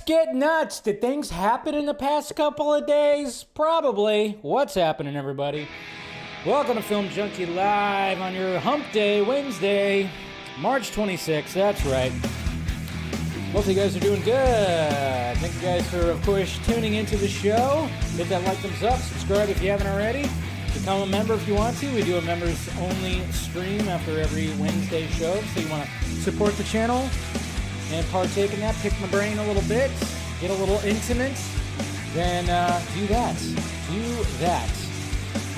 Let's get nuts. Did things happen in the past couple of days? Probably. What's happening, everybody? Welcome to Film Junkee Live on your Hump Day, Wednesday, March 26th. That's right. Hopefully you guys are doing good. Thank you guys for, of course, tuning into the show. Hit that like, thumbs up, subscribe if you haven't already. Become a member if you want to. We do a members-only stream after every Wednesday show, so you want to support the channel and partake in that, pick my brain a little bit, get a little intimate, then do that. Do that.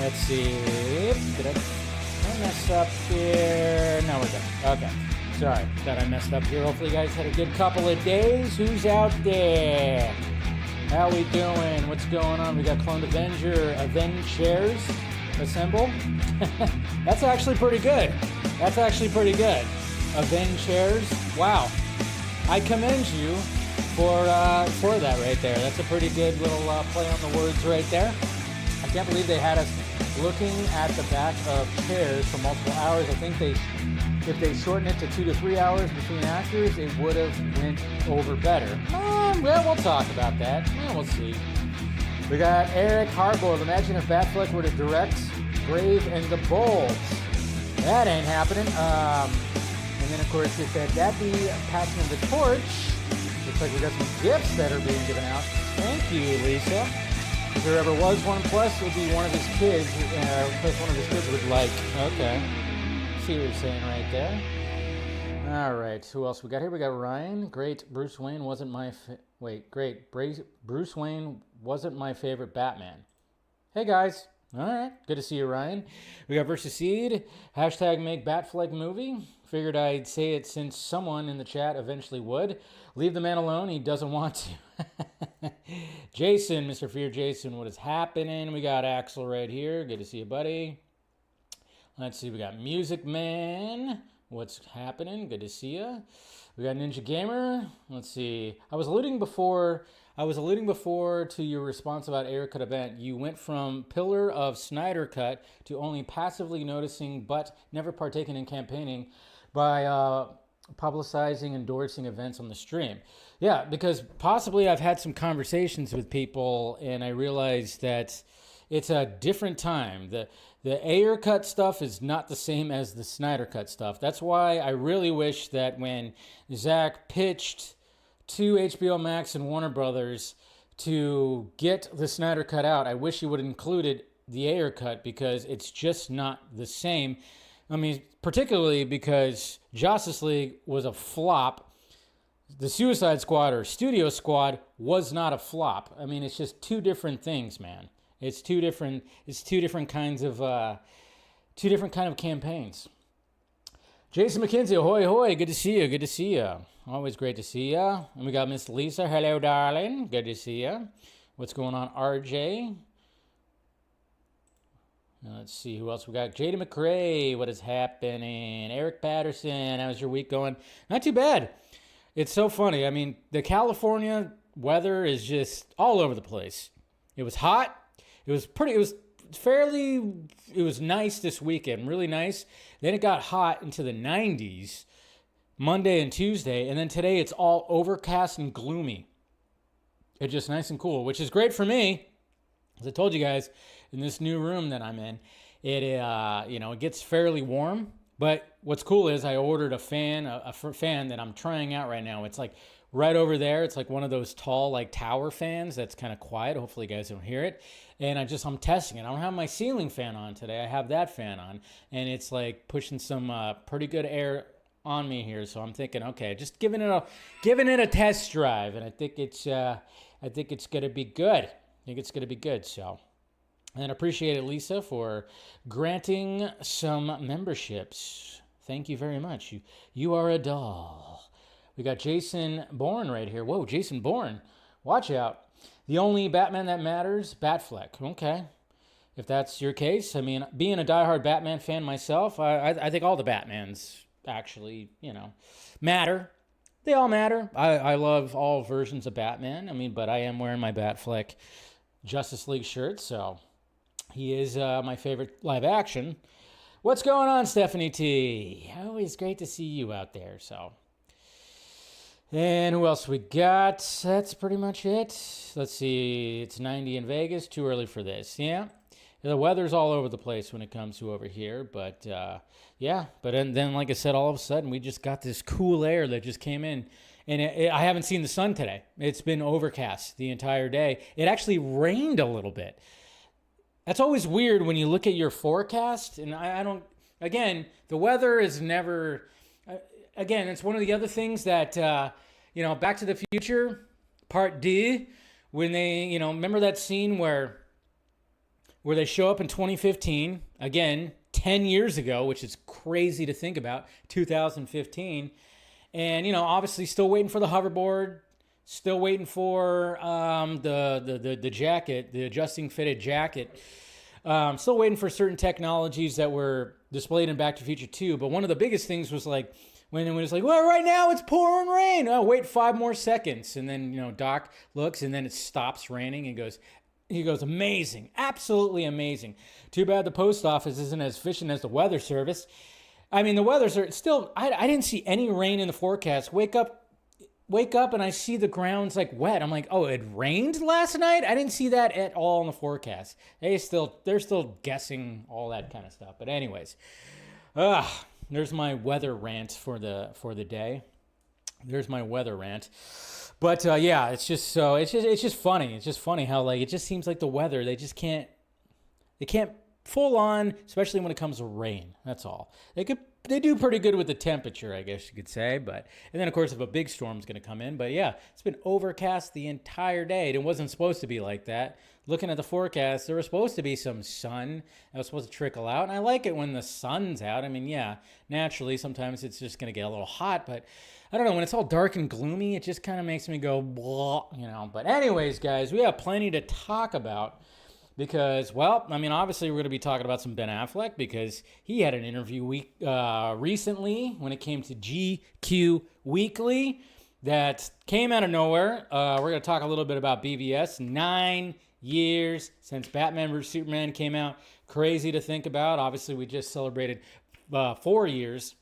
Let's see. Did I mess up here? No, we're done. Okay. Sorry that I messed up here. Hopefully you guys had a good couple of days. Who's out there? How we doing? What's going on? We got Cloned Avengers assemble. That's actually pretty good. That's actually pretty good. Avengers. Wow. I commend you for that right there. That's a pretty good little play on the words right there. I can't believe they had us looking at the back of chairs for multiple hours. I think if they shorten it to 2 to 3 hours between actors, it would have went over better. Well, we'll talk about that. Well, we'll see. We got Eric Hardboiled. Imagine if Affleck were to direct Brave and the Bold. That ain't happening. And then, of course, it said, that be passing of the torch. Looks like we got some gifts that are being given out. Thank you, Lisa. If there ever was one, plus it would be one of his kids, plus one of his kids would like. Okay. See what you're saying right there. All right. Who else we got here? We got Ryan. Great. Bruce Wayne wasn't my... Great. Bruce Wayne wasn't my favorite Batman. Hey, guys. All right. Good to see you, Ryan. We got Versus Seed. Hashtag make Batfleck movie. Figured I'd say it since someone in the chat eventually would. Leave the man alone. He doesn't want to. Jason, Mr. Fear Jason, what is happening? We got Axel right here. Good to see you, buddy. Let's see. We got Music Man. What's happening? Good to see you. We got Ninja Gamer. Let's see. I was alluding before to your response about Ayer Cut event. You went from pillar of Snyder Cut to only passively noticing but never partaking in campaigning by publicizing, endorsing events on the stream. Yeah, because possibly I've had some conversations with people and I realized that it's a different time. The Ayer Cut stuff is not the same as the Snyder Cut stuff. That's why I really wish that when Zach pitched to HBO Max and Warner Brothers to get the Snyder Cut out, I wish he would have included the Ayer Cut because it's just not the same. I mean, particularly because Justice League was a flop. The Suicide Squad or Studio Squad was not a flop. I mean, it's just two different things, man. It's two different kinds of campaigns. Jason McKenzie, ahoy, ahoy. Good to see you. Good to see you. Always great to see you. And we got Miss Lisa. Hello, darling. Good to see you. What's going on, RJ? Let's see who else we got. Jada McRae. What is happening? Eric Patterson. How's your week going? Not too bad. It's so funny. I mean, the California weather is just all over the place. It was hot. It was nice this weekend, really nice. Then it got hot into the 90s Monday and Tuesday, and then today it's all overcast and gloomy. It's just nice and cool, which is great for me. As I told you guys, in this new room that I'm in, it gets fairly warm. But what's cool is I ordered a fan that I'm trying out right now. It's like right over there. It's like one of those tall, like tower fans that's kind of quiet. Hopefully you guys don't hear it. And I'm testing it. I don't have my ceiling fan on today. I have that fan on. And it's like pushing some pretty good air on me here. So I'm thinking, okay, just giving it a test drive. And I think it's going to be good. I think it's going to be good. So, and appreciate it, Lisa, for granting some memberships. Thank you very much. You are a doll. We got Jason Bourne right here. Whoa, Jason Bourne. Watch out. The only Batman that matters, Batfleck. Okay. If that's your case, I mean, being a diehard Batman fan myself, I think all the Batmans actually, matter. They all matter. I love all versions of Batman. I mean, but I am wearing my Batfleck Justice League shirt, so he is my favorite live action. What's going on, Stephanie T? Always great to see you out there, so... And who else we got? That's pretty much it. Let's see. It's 90 in Vegas. Too early for this. Yeah. The weather's all over the place when it comes to over here. But, yeah. But then, like I said, all of a sudden, we just got this cool air that just came in. And I haven't seen the sun today. It's been overcast the entire day. It actually rained a little bit. That's always weird when you look at your forecast. And I don't... Again, the weather is never... Again, it's one of the other things that, Back to the Future, Part D, when they, remember that scene where they show up in 2015, again, 10 years ago, which is crazy to think about, 2015, and, obviously still waiting for the hoverboard, still waiting for the jacket, the adjusting fitted jacket, still waiting for certain technologies that were displayed in Back to the Future 2, but one of the biggest things was like, when it was like, well, right now it's pouring rain. Oh, wait 5 more seconds. And then, Doc looks and then it stops raining and he goes, amazing, absolutely amazing. Too bad the post office isn't as efficient as the weather service. I mean, the weather's still, I didn't see any rain in the forecast. Wake up and I see the ground's like wet. I'm like, oh, it rained last night? I didn't see that at all in the forecast. They're still guessing all that kind of stuff. But anyways, there's my weather rant for the day. There's my weather rant. But yeah, it's just funny. It's just funny how it just seems like the weather, they can't full on, especially when it comes to rain. That's all. They do pretty good with the temperature, I guess you could say. And then of course if a big storm's going to come in. But yeah, it's been overcast the entire day. It wasn't supposed to be like that. Looking at the forecast, there was supposed to be some sun that was supposed to trickle out. And I like it when the sun's out. I mean, yeah, naturally, sometimes it's just going to get a little hot. But I don't know, when it's all dark and gloomy, it just kind of makes me go, blah, But anyways, guys, we have plenty to talk about. Because, well, I mean, obviously we're going to be talking about some Ben Affleck because he had an interview recently when it came to GQ Weekly that came out of nowhere. We're going to talk a little bit about BVS. 9 years since Batman vs. Superman came out. Crazy to think about. Obviously, we just celebrated 4 years.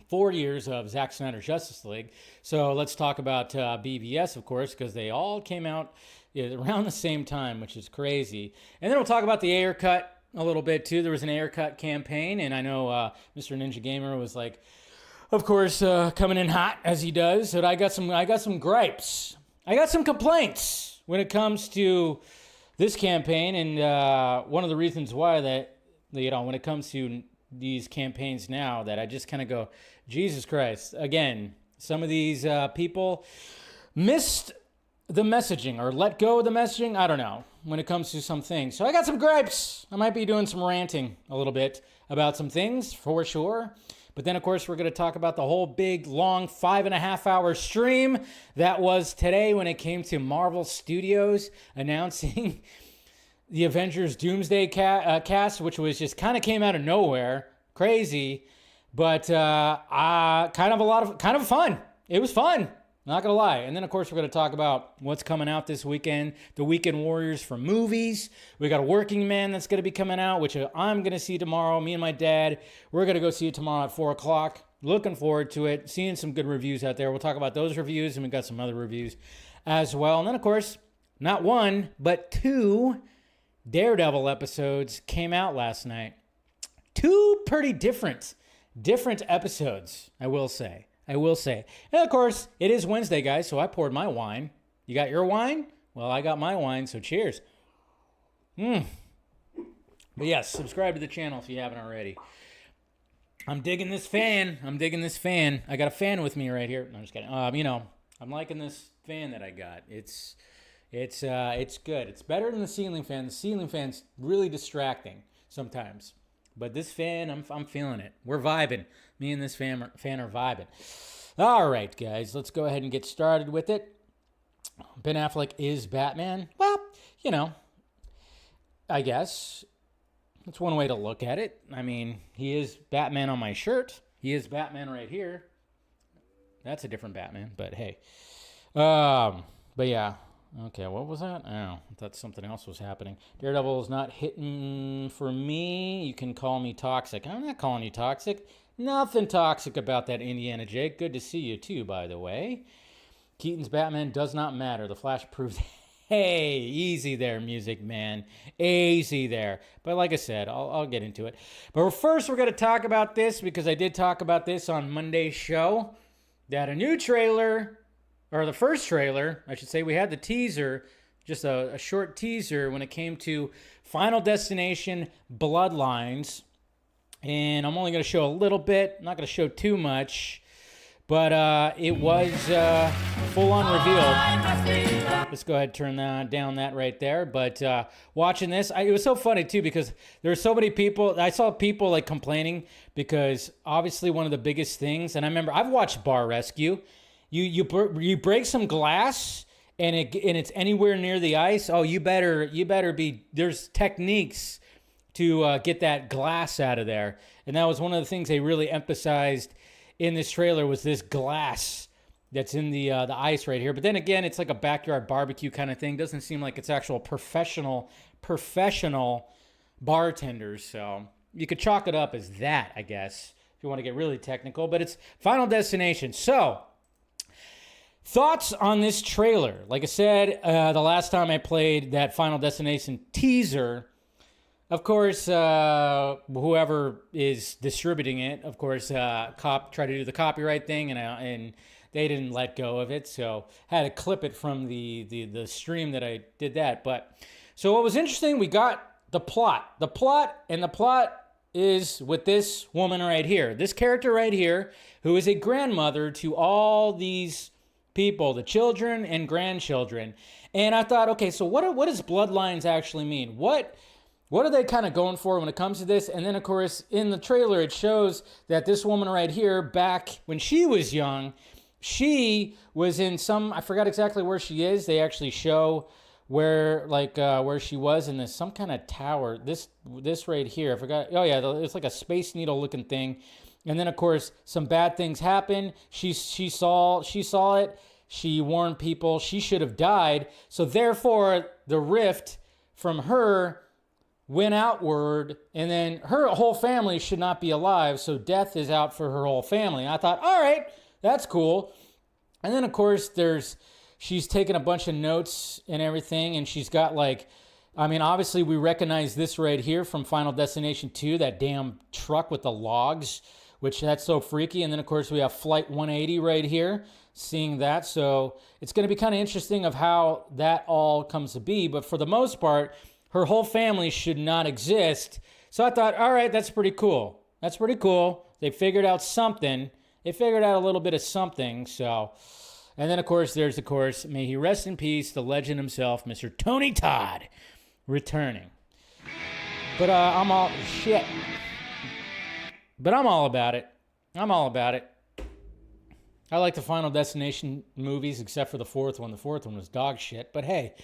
4 years of Zack Snyder's Justice League. So let's talk about BVS, of course, because they all came out around the same time, which is crazy. And then we'll talk about the Ayer Cut a little bit, too. There was an Ayer Cut campaign, and I know Mr. Ninja Gamer was like, of course, coming in hot, as he does. But I got some gripes. I got some complaints when it comes to this campaign, and one of the reasons why that, when it comes to these campaigns now, that I just kind of go, Jesus Christ. Again, some of these people missed the messaging or let go of the messaging. I don't know when it comes to some things. So I got some gripes. I might be doing some ranting a little bit about some things for sure. But then, of course, we're going to talk about the whole big, long 5.5-hour stream that was today when it came to Marvel Studios announcing the Avengers Doomsday cast, which was just kind of came out of nowhere. Crazy. But kind of fun. It was fun. Not going to lie. And then, of course, we're going to talk about what's coming out this weekend. The Weekend Warriors for movies. We got a Working Man that's going to be coming out, which I'm going to see tomorrow. Me and my dad, we're going to go see it tomorrow at 4 o'clock. Looking forward to it. Seeing some good reviews out there. We'll talk about those reviews, and we've got some other reviews as well. And then, of course, not one, but 2 Daredevil episodes came out last night. 2 pretty different episodes, I will say. And of course, it is Wednesday, guys, so I poured my wine. You got your wine? Well, I got my wine, so cheers. But yes, subscribe to the channel if you haven't already. I'm digging this fan. I got a fan with me right here. No, I'm just kidding. I'm liking this fan that I got. It's good. It's better than the ceiling fan. The ceiling fan's really distracting sometimes. But this fan, I'm feeling it. We're vibing. Me and this fan are vibing. All right, guys, let's go ahead and get started with it. Ben Affleck is Batman. Well, I guess that's one way to look at it. I mean, he is Batman on my shirt. He is Batman right here. That's a different Batman, but hey. But yeah. Okay, what was that? Oh, I thought something else was happening. Daredevil is not hitting for me. You can call me toxic. I'm not calling you toxic. Nothing toxic about that, Indiana Jake. Good to see you too, by the way. Keaton's Batman does not matter. The Flash proves, hey, easy there, music man. Easy there. But like I said, I'll get into it. But first, we're going to talk about this because I did talk about this on Monday's show. That a new trailer, or the first trailer, I should say, we had the teaser, just a short teaser when it came to Final Destination Bloodlines. And I'm only going to show a little bit. I'm not going to show too much. But it was full-on revealed. Let's go ahead and turn down that right there. But watching this, it was so funny, too, because there were so many people. I saw people, like, complaining because, obviously, one of the biggest things, and I remember, I've watched Bar Rescue. You break some glass, and it's anywhere near the ice. Oh, you better be, there's techniques to get that glass out of there. And that was one of the things they really emphasized in this trailer, was this glass that's in the ice right here. But then again, it's like a backyard barbecue kind of thing. Doesn't seem like it's actual professional bartenders. So you could chalk it up as that, I guess, if you want to get really technical. But it's Final Destination. So thoughts on this trailer? Like I said, the last time I played that Final Destination teaser, of course, whoever is distributing it, of course, tried to do the copyright thing, and they didn't let go of it, so had to clip it from the stream that I did that. But so what was interesting, we got the plot. The plot is with this woman right here, this character right here, who is a grandmother to all these people, the children and grandchildren. And I thought, okay, so what does Bloodlines actually mean? What are they kind of going for when it comes to this? And then, of course, in the trailer, it shows that this woman right here, back when she was young, she was in I forgot exactly where she is. They actually show where she was in some kind of tower. This right here, I forgot. Oh, yeah, it's like a Space Needle looking thing. And then, of course, some bad things happen. She saw it. She warned people. She should have died. So, therefore, the rift from her went outward, and then her whole family should not be alive, so death is out for her whole family. And I thought, all right, that's cool. And then, of course, she's taken a bunch of notes and everything, and she's got obviously we recognize this right here from Final Destination 2, that damn truck with the logs, which that's so freaky. And then, of course, we have Flight 180 right here, seeing that. So it's going to be kind of interesting of how that all comes to be. But for the most part, her whole family should not exist. So I thought, all right, that's pretty cool. That's pretty cool. They figured out something. They figured out a little bit of something. So, and then, of course, may he rest in peace, the legend himself, Mr. Tony Todd, returning. But I'm all about it. I'm all about it. I like the Final Destination movies, except for the fourth one. The fourth one was dog shit. But hey,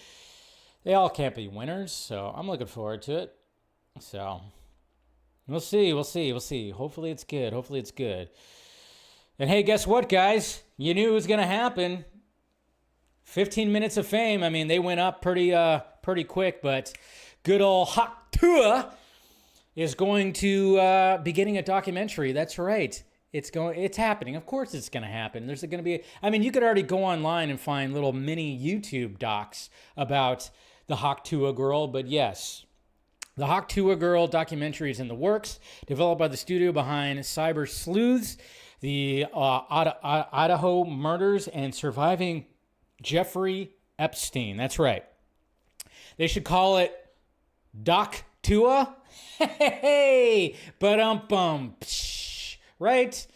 they all can't be winners, so I'm looking forward to it. So, we'll see. Hopefully it's good. And hey, guess what, guys? You knew it was going to happen. 15 minutes of fame. I mean, they went up pretty quick, but good old Tuah is going to be getting a documentary. That's right. It's happening. Of course it's going to happen. There's going to be, you could already go online and find little mini YouTube docs about the Tuah girl, but yes, the Tuah girl documentary is in the works, developed by the studio behind Cyber Sleuths, the Idaho murders, and surviving Jeffrey Epstein. That's right. They should call it Tuah. Hey, ba-dum-bum. Right?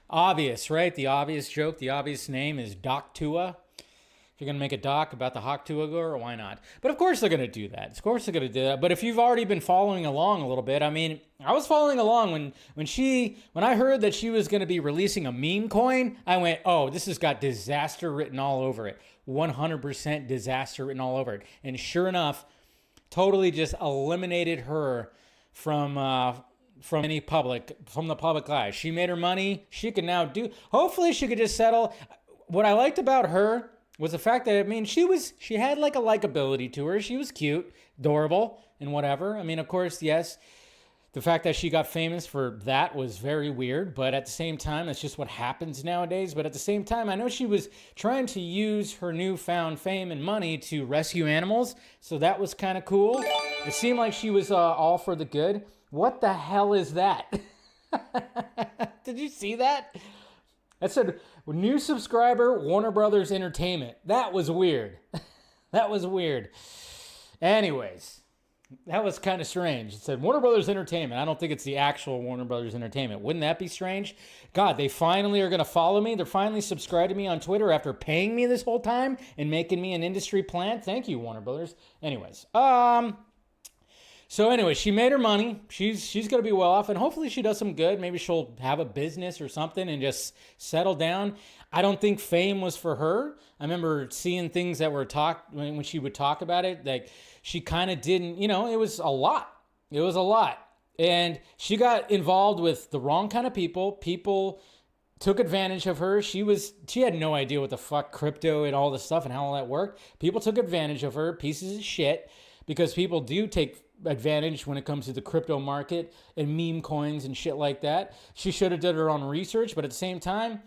Obvious, right? The obvious joke, the obvious name is Tuah. If you're going to make a doc about the Tuah girl, why not? But of course they're going to do that. Of course they're going to do that. But if you've already been following along a little bit, I was following along when I heard that she was going to be releasing a meme coin, I went, oh, this has got disaster written all over it. 100% disaster written all over it. And sure enough, totally just eliminated her from the public eye. She made her money. She can now hopefully she could just settle. What I liked about her was the fact that, she had like a likability to her. She was cute, adorable, and whatever. Of course, yes, The fact that she got famous for that was very weird, but at the same time, that's just what happens nowadays. But at the same time, I know she was trying to use her newfound fame and money to rescue animals, so that was kind of cool. It seemed like she was all for the good. What the hell is that? Did you see that? That said, new subscriber, Warner Brothers Entertainment. That was weird. That was weird. Anyways. That was kind of strange. It said Warner Brothers Entertainment. I don't think it's the actual Warner Brothers Entertainment. Wouldn't that be strange? God, they finally are going to follow me. They're finally subscribed to me on Twitter after paying me this whole time and making me an industry plant. Thank you, Warner Brothers. Anyways, so anyway, she made her money. She's going to be well off, and hopefully she does some good. Maybe she'll have a business or something and just settle down. I don't think fame was for her. I remember seeing things that were talked when she would talk about it, like she kind of didn't, it was a lot. It was a lot. And she got involved with the wrong kind of people. People took advantage of her. She had no idea what the fuck crypto and all this stuff and how all that worked. People took advantage of her, pieces of shit, because people do take advantage when it comes to the crypto market and meme coins and shit like that. She should have done her own research, but at the same time,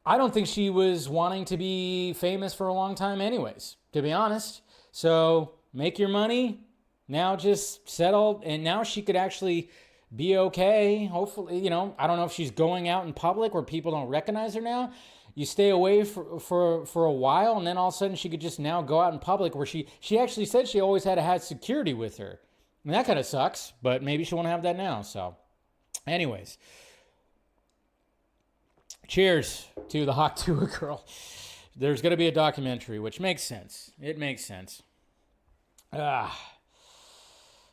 I don't think she was wanting to be famous for a long time anyways, to be honest. So make your money, now just settle, and now she could actually be okay. Hopefully, I don't know if she's going out in public where people don't recognize her now. You stay away for a while, and then all of a sudden she could just now go out in public where she actually said she always had to have security with her. I mean, that kind of sucks, but maybe she won't have that now. So anyways. Cheers to the hot Tuah girl. There's going to be a documentary, which makes sense. It makes sense.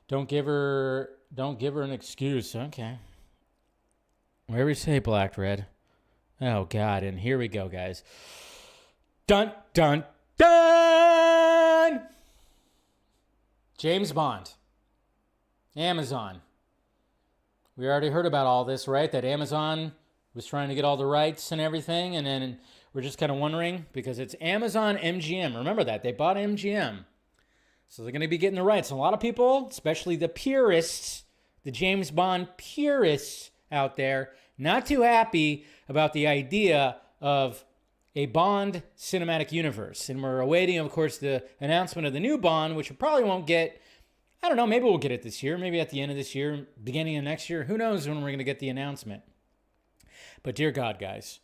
Don't give her an excuse. Okay. Whatever you say, Black Red. Oh, God. And here we go, guys. Dun, dun, dun! James Bond. Amazon. We already heard about all this, right? That Amazon was trying to get all the rights and everything, and then we're just kind of wondering, because it's Amazon MGM. Remember that. They bought MGM. So they're going to be getting the rights. And a lot of people, especially the purists, the James Bond purists out there, not too happy about the idea of a Bond cinematic universe. And we're awaiting, of course, the announcement of the new Bond, which we probably won't get. I don't know, maybe we'll get it this year, maybe at the end of this year, beginning of next year. Who knows when we're going to get the announcement. But dear God, guys,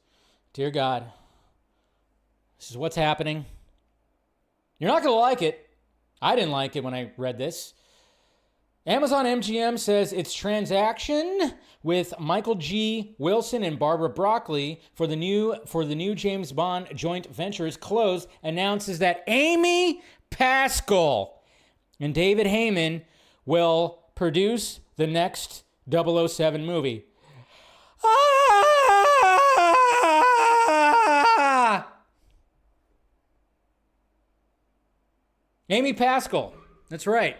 dear God, this is what's happening. You're not going to like it. I didn't like it when I read this. Amazon MGM says its transaction with Michael G. Wilson and Barbara Broccoli for the new James Bond joint venture is closed, announces that Amy Pascal and David Heyman will produce the next 007 movie. Amy Pascal. That's right.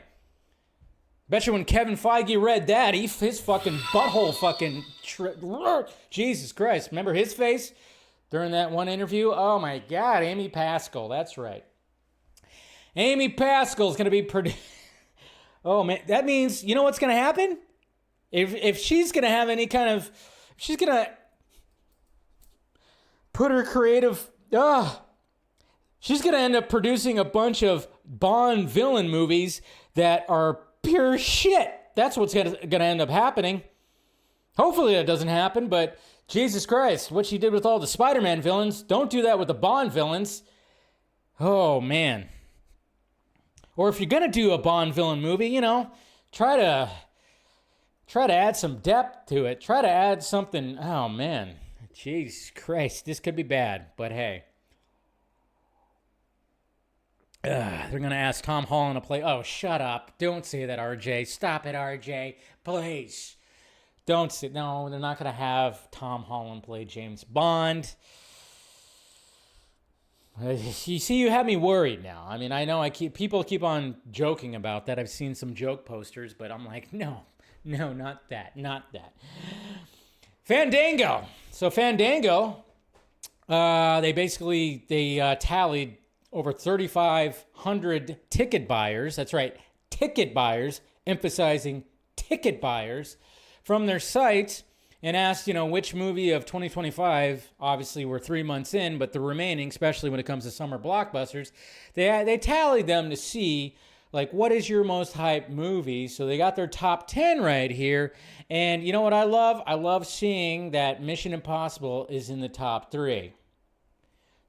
Bet you when Kevin Feige read that, his fucking butthole fucking... Jesus Christ. Remember his face during that one interview? Oh my God, Amy Pascal. That's right. Amy Pascal is going to be... Oh man, that means, you know what's going to happen? If she's going to have any kind of... She's going to put her creative... She's going to end up producing a bunch of Bond villain movies that are pure shit. That's what's going to end up happening. Hopefully that doesn't happen, but Jesus Christ, what she did with all the Spider-Man villains, don't do that with the Bond villains. Oh, man. Or if you're going to do a Bond villain movie, try to add some depth to it. Try to add something. Oh, man. Jesus Christ, this could be bad, but hey. They're going to ask Tom Holland to play... Oh, shut up. Don't say that, RJ. Stop it, RJ. Please. Don't say... No, they're not going to have Tom Holland play James Bond. You see, you have me worried now. I mean, I know people keep on joking about that. I've seen some joke posters, but I'm like, no, not that. Fandango. So Fandango, they tallied over 3,500 ticket buyers. That's right, ticket buyers, emphasizing ticket buyers from their site and asked, which movie of 2025, obviously we're 3 months in, but the remaining, especially when it comes to summer blockbusters, they tallied them to see, like, what is your most hyped movie? So they got their top 10 right here. And you know what I love? I love seeing that Mission Impossible is in the top 3.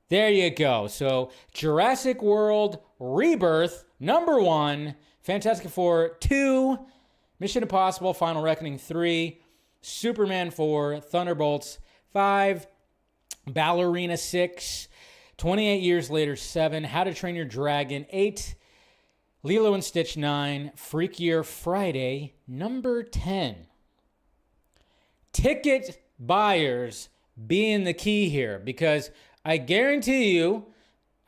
There you go. So Jurassic World Rebirth, number 1. Fantastic Four, 2. Mission Impossible, Final Reckoning, 3. Superman, 4. Thunderbolts, 5. Ballerina, 6. 28 Years Later, 7. How to Train Your Dragon, 8. Lilo and Stitch, 9. Freakier Friday, number 10. Ticket buyers being the key here, because I guarantee you,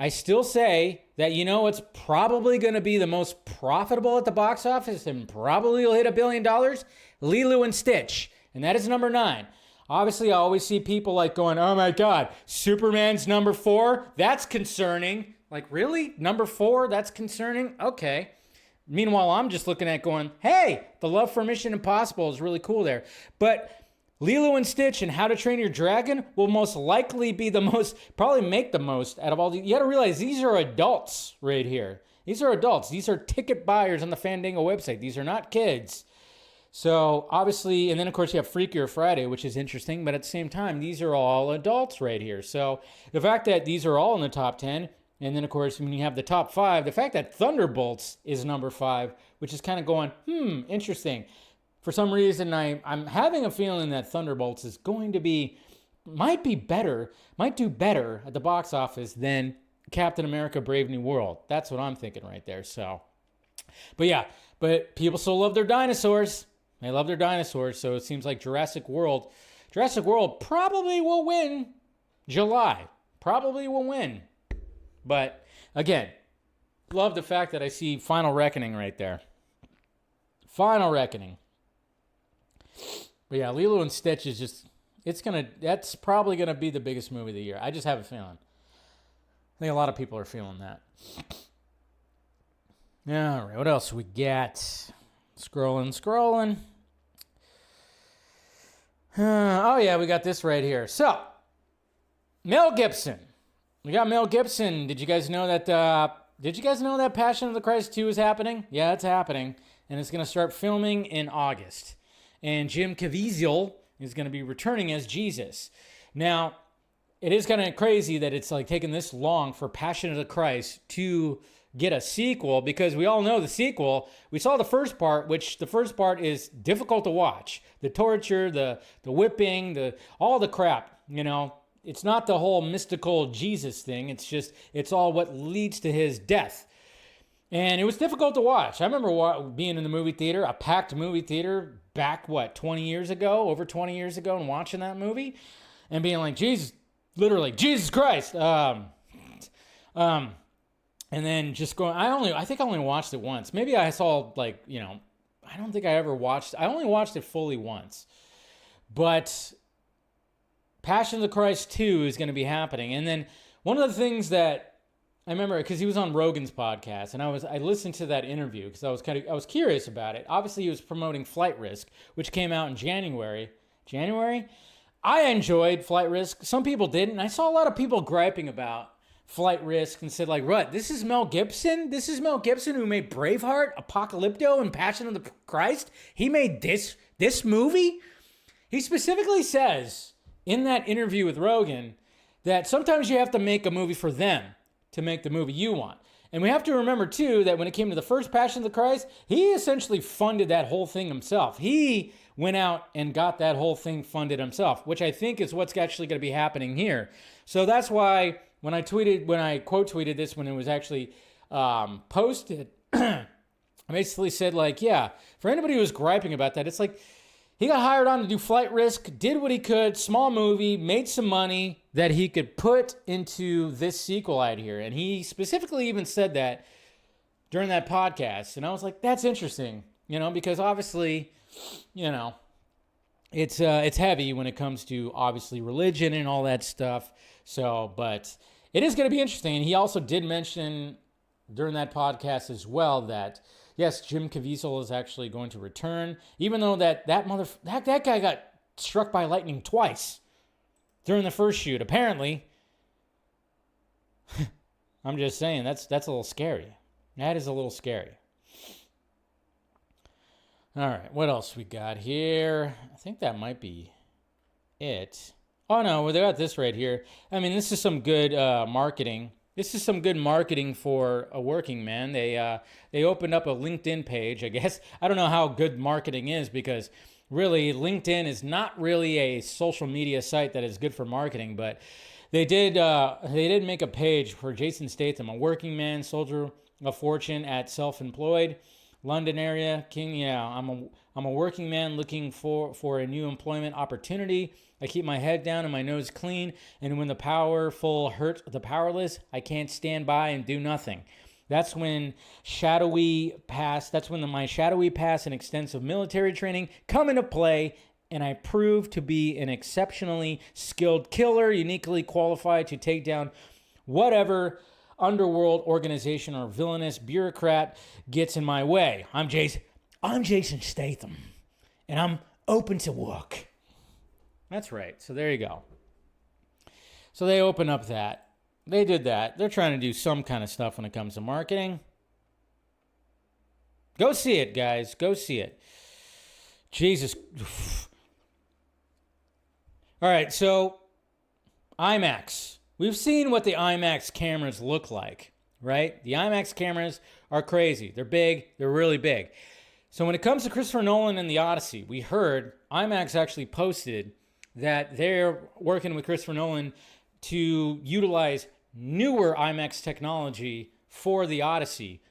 I still say that it's probably going to be the most profitable at the box office and probably will hit $1 billion, Lilo and Stitch. And that is number 9. Obviously, I always see people like going, oh my God, Superman's number 4? That's concerning. Like, really? Number 4? That's concerning? Okay. Meanwhile, I'm just looking at going, hey, the love for Mission Impossible is really cool there. But Lilo and Stitch and How to Train Your Dragon will most likely be probably make the most out of all these. You got to realize these are adults right here. These are adults. These are ticket buyers on the Fandango website. These are not kids. So obviously, and then of course you have Freakier Friday, which is interesting, but at the same time, these are all adults right here. So the fact that these are all in the top 10, and then of course when you have the top 5, the fact that Thunderbolts is number 5, which is kind of going, interesting. For some reason, I'm having a feeling that Thunderbolts is going to might do better at the box office than Captain America Brave New World. That's what I'm thinking right there. So, but people still love their dinosaurs. They love their dinosaurs, so it seems like Jurassic World probably will win July. Probably will win. But, again, love the fact that I see Final Reckoning right there. Final Reckoning. But yeah, Lilo and Stitch is just, that's probably going to be the biggest movie of the year. I just have a feeling. I think a lot of people are feeling that. All right, what else we got? Scrolling. Oh yeah, we got this right here. So, Mel Gibson. We got Mel Gibson. Did you guys know that Passion of the Christ 2 is happening? Yeah, it's happening. And it's going to start filming in August. And Jim Caviezel is going to be returning as Jesus. Now, it is kind of crazy that it's like taking this long for Passion of the Christ to get a sequel, because we all know the sequel. We saw the first part, which the first part is difficult to watch. The torture, the whipping, all the crap, It's not the whole mystical Jesus thing. It's all what leads to his death. And it was difficult to watch. I remember being in the movie theater, a packed movie theater back, 20 years ago, over 20 years ago, and watching that movie and being like, Jesus, literally, Jesus Christ. And then just going, I think I only watched it once. Maybe I saw I don't think I ever watched, I only watched it fully once. But Passion of the Christ 2 is going to be happening. And then one of the things that I remember, because he was on Rogan's podcast, and I listened to that interview because I was curious about it. Obviously, he was promoting Flight Risk, which came out in January. I enjoyed Flight Risk. Some people didn't. I saw a lot of people griping about Flight Risk and said, like, what? This is Mel Gibson? This is Mel Gibson who made Braveheart, Apocalypto, and Passion of the Christ? He made this movie? He specifically says in that interview with Rogan that sometimes you have to make a movie for them to make the movie you want. And we have to remember, too, that when it came to the first Passion of the Christ, he essentially funded that whole thing himself. He went out and got that whole thing funded himself, which I think is what's actually going to be happening here. So that's why when I quote tweeted this, when it was actually posted, I basically said, like, yeah, for anybody who was griping about that, it's like, he got hired on to do Flight Risk, did what he could, small movie, made some money that he could put into this sequel out here. And he specifically even said that during that podcast. And I was like, that's interesting, because obviously, it's heavy when it comes to obviously religion and all that stuff. So, but it is going to be interesting. And he also did mention during that podcast as well that, Yes, Jim Caviezel is actually going to return, even though that guy got struck by lightning twice during the first shoot. Apparently, I'm just saying that's a little scary. That is a little scary. All right, what else we got here? I think that might be it. Oh no, well, they got this right here. I mean, this is some good marketing. This is some good marketing for a working man. They opened up a LinkedIn page, I guess. I don't know how good marketing is, because really LinkedIn is not really a social media site that is good for marketing, but they did make a page for Jason Statham, a working man, soldier of fortune at self-employed, London area. King, yeah, I'm a working man looking for a new employment opportunity. I keep my head down and my nose clean, and when the powerful hurt the powerless, I can't stand by and do nothing. That's when my shadowy past and extensive military training come into play, and I prove to be an exceptionally skilled killer, uniquely qualified to take down whatever underworld organization or villainous bureaucrat gets in my way. I'm Jason Statham, and I'm open to work. That's right. So there you go. So they open up that. They did that. They're trying to do some kind of stuff when it comes to marketing. Go see it, guys. Go see it. Jesus. All right, so IMAX. We've seen what the IMAX cameras look like, right? The IMAX cameras are crazy. They're big. They're really big. So when it comes to Christopher Nolan and the Odyssey, we heard IMAX actually posted that they're working with Christopher Nolan to utilize newer IMAX technology for the Odyssey,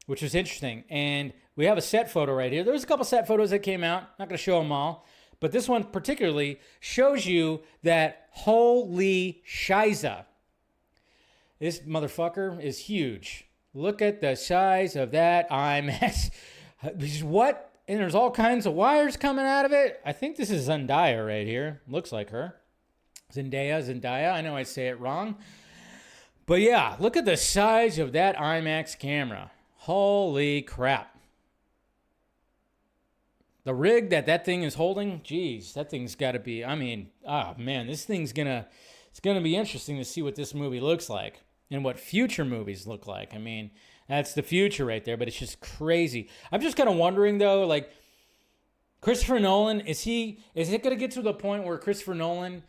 which was interesting. And we have a set photo right here. There's a couple set photos that came out. Not going to show them all. But this one particularly shows you that holy shiza. This motherfucker is huge. Look at the size of that IMAX. What? And there's all kinds of wires coming out of it. I think this is Zendaya right here. Looks like her. Zendaya. I know I say it wrong. But yeah, look at the size of that IMAX camera. Holy crap. The rig that thing is holding, geez, that thing's got to be, I mean, oh man, this thing's it's going to be interesting to see what this movie looks like and what future movies look like. I mean, that's the future right there, but it's just crazy. I'm just kind of wondering though, like Christopher Nolan, is it going to get to the point where Christopher Nolan,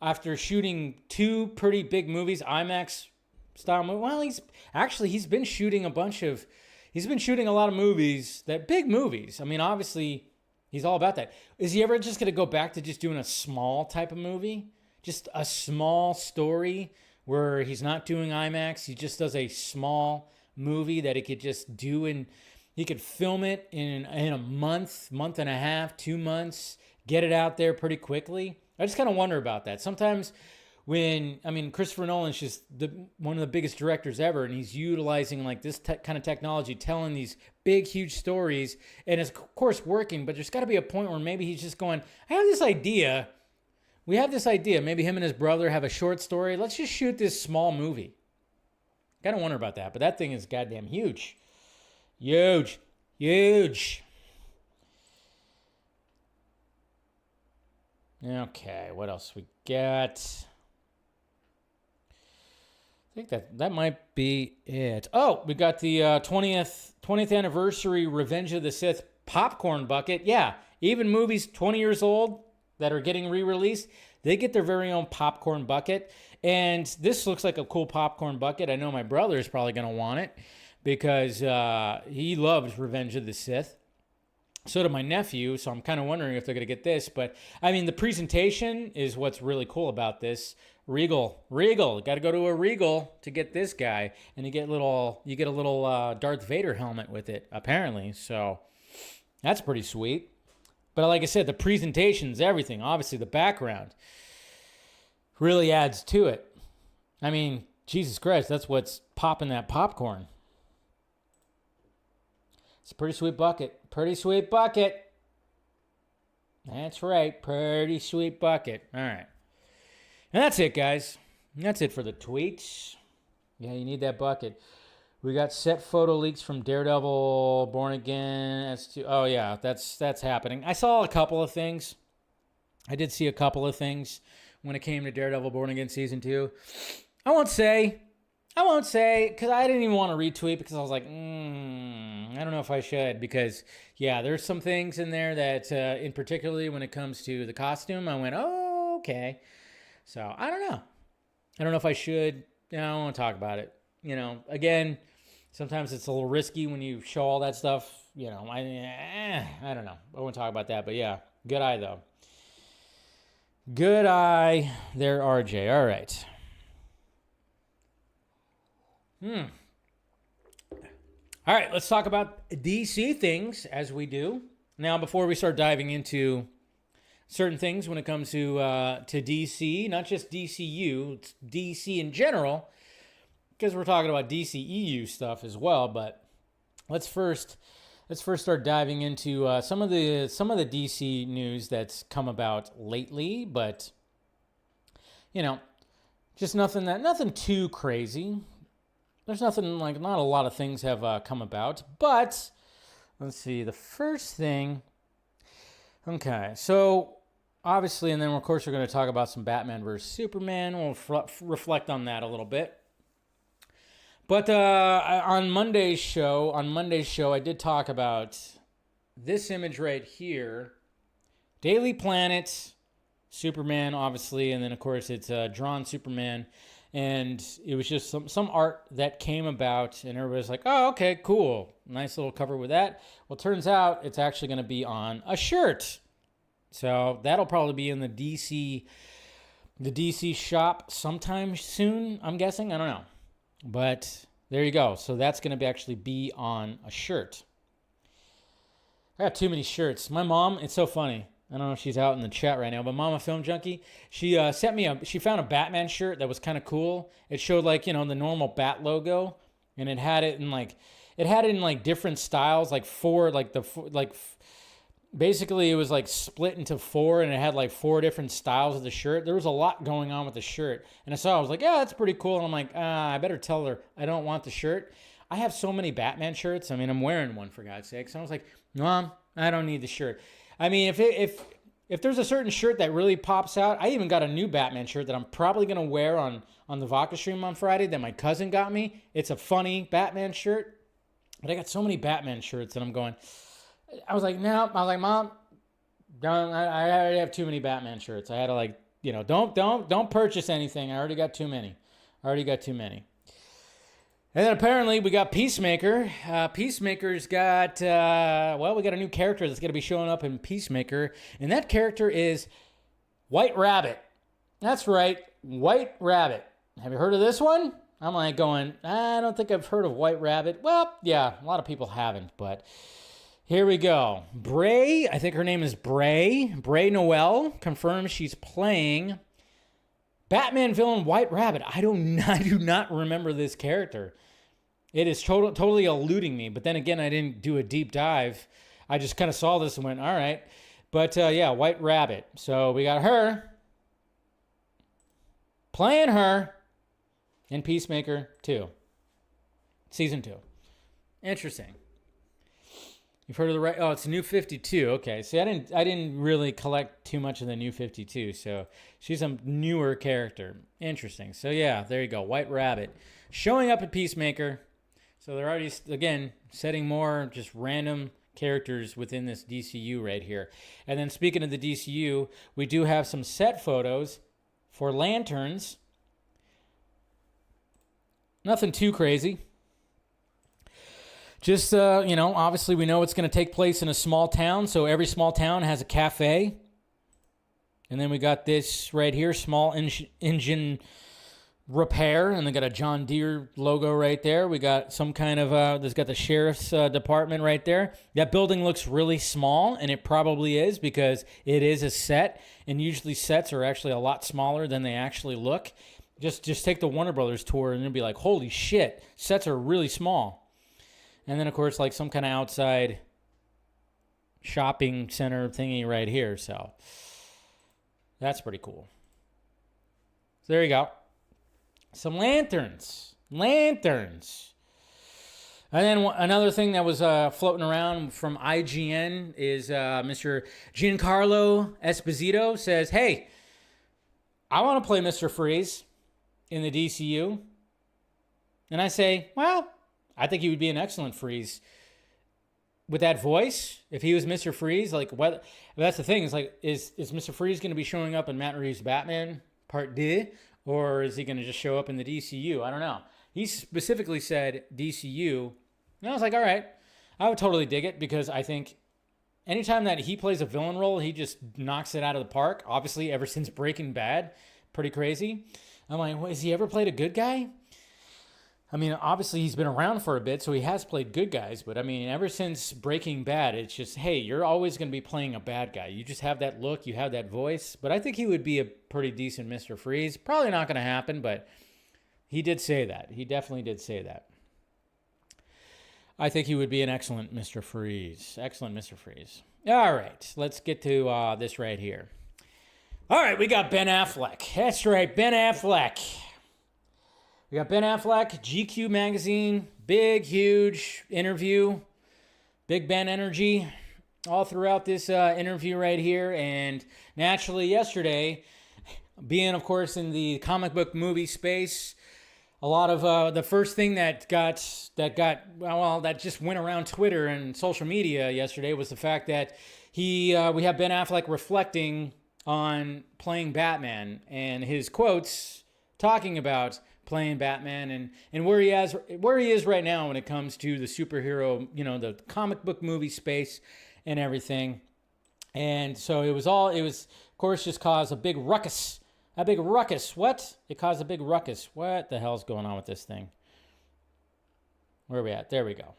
after shooting two pretty big movies, IMAX style movie, well, he's been shooting a lot of movies, big movies. I mean, obviously he's all about that. Is he ever just going to go back to just doing a small type of movie? Just a small story where he's not doing IMAX. He just does a small movie that he could just do, and he could film it in a month and a half, 2 months, get it out there pretty quickly. I just kind of wonder about that. Sometimes Christopher Nolan's just one of the biggest directors ever, and he's utilizing like this kind of technology, telling these big, huge stories, and it's of course working, but there's got to be a point where maybe he's just going, I have this idea. We have this idea. Maybe him and his brother have a short story. Let's just shoot this small movie. Kind of wonder about that, but that thing is goddamn huge. Huge. Okay, what else we got? I think that might be it. Oh, we got the 20th anniversary Revenge of the Sith popcorn bucket. Yeah, even movies 20 years old that are getting re-released, they get their very own popcorn bucket. And this looks like a cool popcorn bucket. I know my brother is probably going to want it because he loves Revenge of the Sith. So did my nephew, so I'm kind of wondering if they're going to get this. But, I mean, the presentation is what's really cool about this. Regal. Got to go to a Regal to get this guy. And you get a little Darth Vader helmet with it, apparently. So that's pretty sweet. But like I said, the presentation's everything. Obviously, the background really adds to it. I mean, Jesus Christ, that's what's popping that popcorn. It's a pretty sweet bucket. That's right. Pretty sweet bucket. All right. And that's it, guys. That's it for the tweets. Yeah, you need that bucket. We got set photo leaks from Daredevil, Born Again. Oh yeah, that's happening. I saw a couple of things. I did see a couple of things when it came to Daredevil, Born Again Season 2. I won't say, because I didn't even want to retweet because I was like, I don't know if I should, because, yeah, there's some things in there that, in particularly when it comes to the costume, I went, oh, okay. So, I don't know. I don't know if I should. I don't want to talk about it. Again, sometimes it's a little risky when you show all that stuff. I don't know. I won't talk about that, but yeah, good eye, though. Good eye there, RJ. All right. All right, let's talk about DC things as we do. Now, before we start diving into certain things when it comes to DC, not just DCU, it's DC in general, because we're talking about DCEU stuff as well. But let's first start diving into some of the DC news that's come about lately. But just nothing too crazy. There's nothing not a lot of things have come about. But let's see. The first thing. Okay, so obviously, and then of course we're going to talk about some Batman versus Superman. We'll reflect on that a little bit. But on Monday's show, I did talk about this image right here. Daily Planet, Superman, obviously, and then, of course, it's drawn Superman. And it was just some art that came about, and everybody's like, oh, okay, cool. Nice little cover with that. Well, turns out it's actually going to be on a shirt. So that'll probably be in the DC shop sometime soon, I'm guessing. I don't know. But there you go. So that's going to actually be on a shirt. I got too many shirts. My mom, it's so funny. I don't know if she's out in the chat right now, but Mama Film Junkie, she sent me she found a Batman shirt that was kind of cool. It showed the normal Bat logo, and it had it in different styles, basically it was split into four, and it had four different styles of the shirt. There was a lot going on with the shirt, and I was like, yeah, that's pretty cool. And I'm like, I better tell her I don't want the shirt. I have so many Batman shirts. I mean, I'm wearing one, for God's sake. So I was like, Mom, I don't need the shirt. I mean, if there's a certain shirt that really pops out, I even got a new Batman shirt that I'm probably going to wear on the Vodka stream on Friday that my cousin got me. It's a funny Batman shirt. But I got so many Batman shirts that I'm going, I was like, no. I was like, Mom, I already have too many Batman shirts. I had to don't purchase anything. I already got too many. And then apparently we got Peacemaker. Peacemaker's got, we got a new character that's going to be showing up in Peacemaker. And that character is White Rabbit. That's right, White Rabbit. Have you heard of this one? I'm going, I don't think I've heard of White Rabbit. Well, yeah, a lot of people haven't, but here we go. Bray, I think her name is Bray. Bray Noel confirms she's playing Batman villain White Rabbit. I do not remember this character. It is totally eluding me. But then again, I didn't do a deep dive. I just kind of saw this and went, all right. But yeah, White Rabbit. So we got her playing her in Peacemaker 2. Season 2. Interesting. You've heard of the it's New 52. Okay, see, I didn't really collect too much of the New 52, so she's a newer character. Interesting. So yeah, there you go, White Rabbit showing up at Peacemaker. So they're already again setting more just random characters within this DCU right here. And then speaking of the DCU, we do have some set photos for Lanterns. Nothing too crazy. Just, obviously we know it's going to take place in a small town, so every small town has a cafe. And then we got this right here, small engine repair, and they got a John Deere logo right there. We got some kind of, there's got the sheriff's department right there. That building looks really small, and it probably is because it is a set, and usually sets are actually a lot smaller than they actually look. Just take the Warner Brothers tour, and it'll be like, holy shit, sets are really small. And then, of course, some kind of outside shopping center thingy right here. So that's pretty cool. So there you go. Some lanterns. And then another thing that was floating around from IGN is Mr. Giancarlo Esposito says, hey, I want to play Mr. Freeze in the DCU. And I say, well, I think he would be an excellent Freeze. With that voice, if he was Mr. Freeze, like, what? That's the thing. Is like, is Mr. Freeze going to be showing up in Matt Reeves' Batman Part 2, or is he going to just show up in the DCU? I don't know. He specifically said DCU, and I was like, all right, I would totally dig it, because I think anytime that he plays a villain role, he just knocks it out of the park. Obviously, ever since Breaking Bad, pretty crazy. I'm like, has he ever played a good guy? I mean, obviously he's been around for a bit, so he has played good guys. But I mean, ever since Breaking Bad, it's just, hey, you're always going to be playing a bad guy. You just have that look, you have that voice. But I think he would be a pretty decent Mr. Freeze. Probably not going to happen, but he did say that. He definitely did say that. I think he would be an excellent Mr. Freeze. Excellent Mr. Freeze. All right, let's get to this right here. All right, we got Ben Affleck. That's right, Ben Affleck. We got Ben Affleck, GQ magazine, big, huge interview, Big Ben energy all throughout this interview right here. And naturally yesterday, being, of course, in the comic book movie space, a lot of the first thing that just went around Twitter and social media yesterday was the fact that we have Ben Affleck reflecting on playing Batman and his quotes talking about playing Batman and where he is right now when it comes to the superhero, the comic book movie space and everything. And so it was of course just caused a big ruckus. A big ruckus. What? It caused a big ruckus. What the hell's going on with this thing? Where are we at? There we go.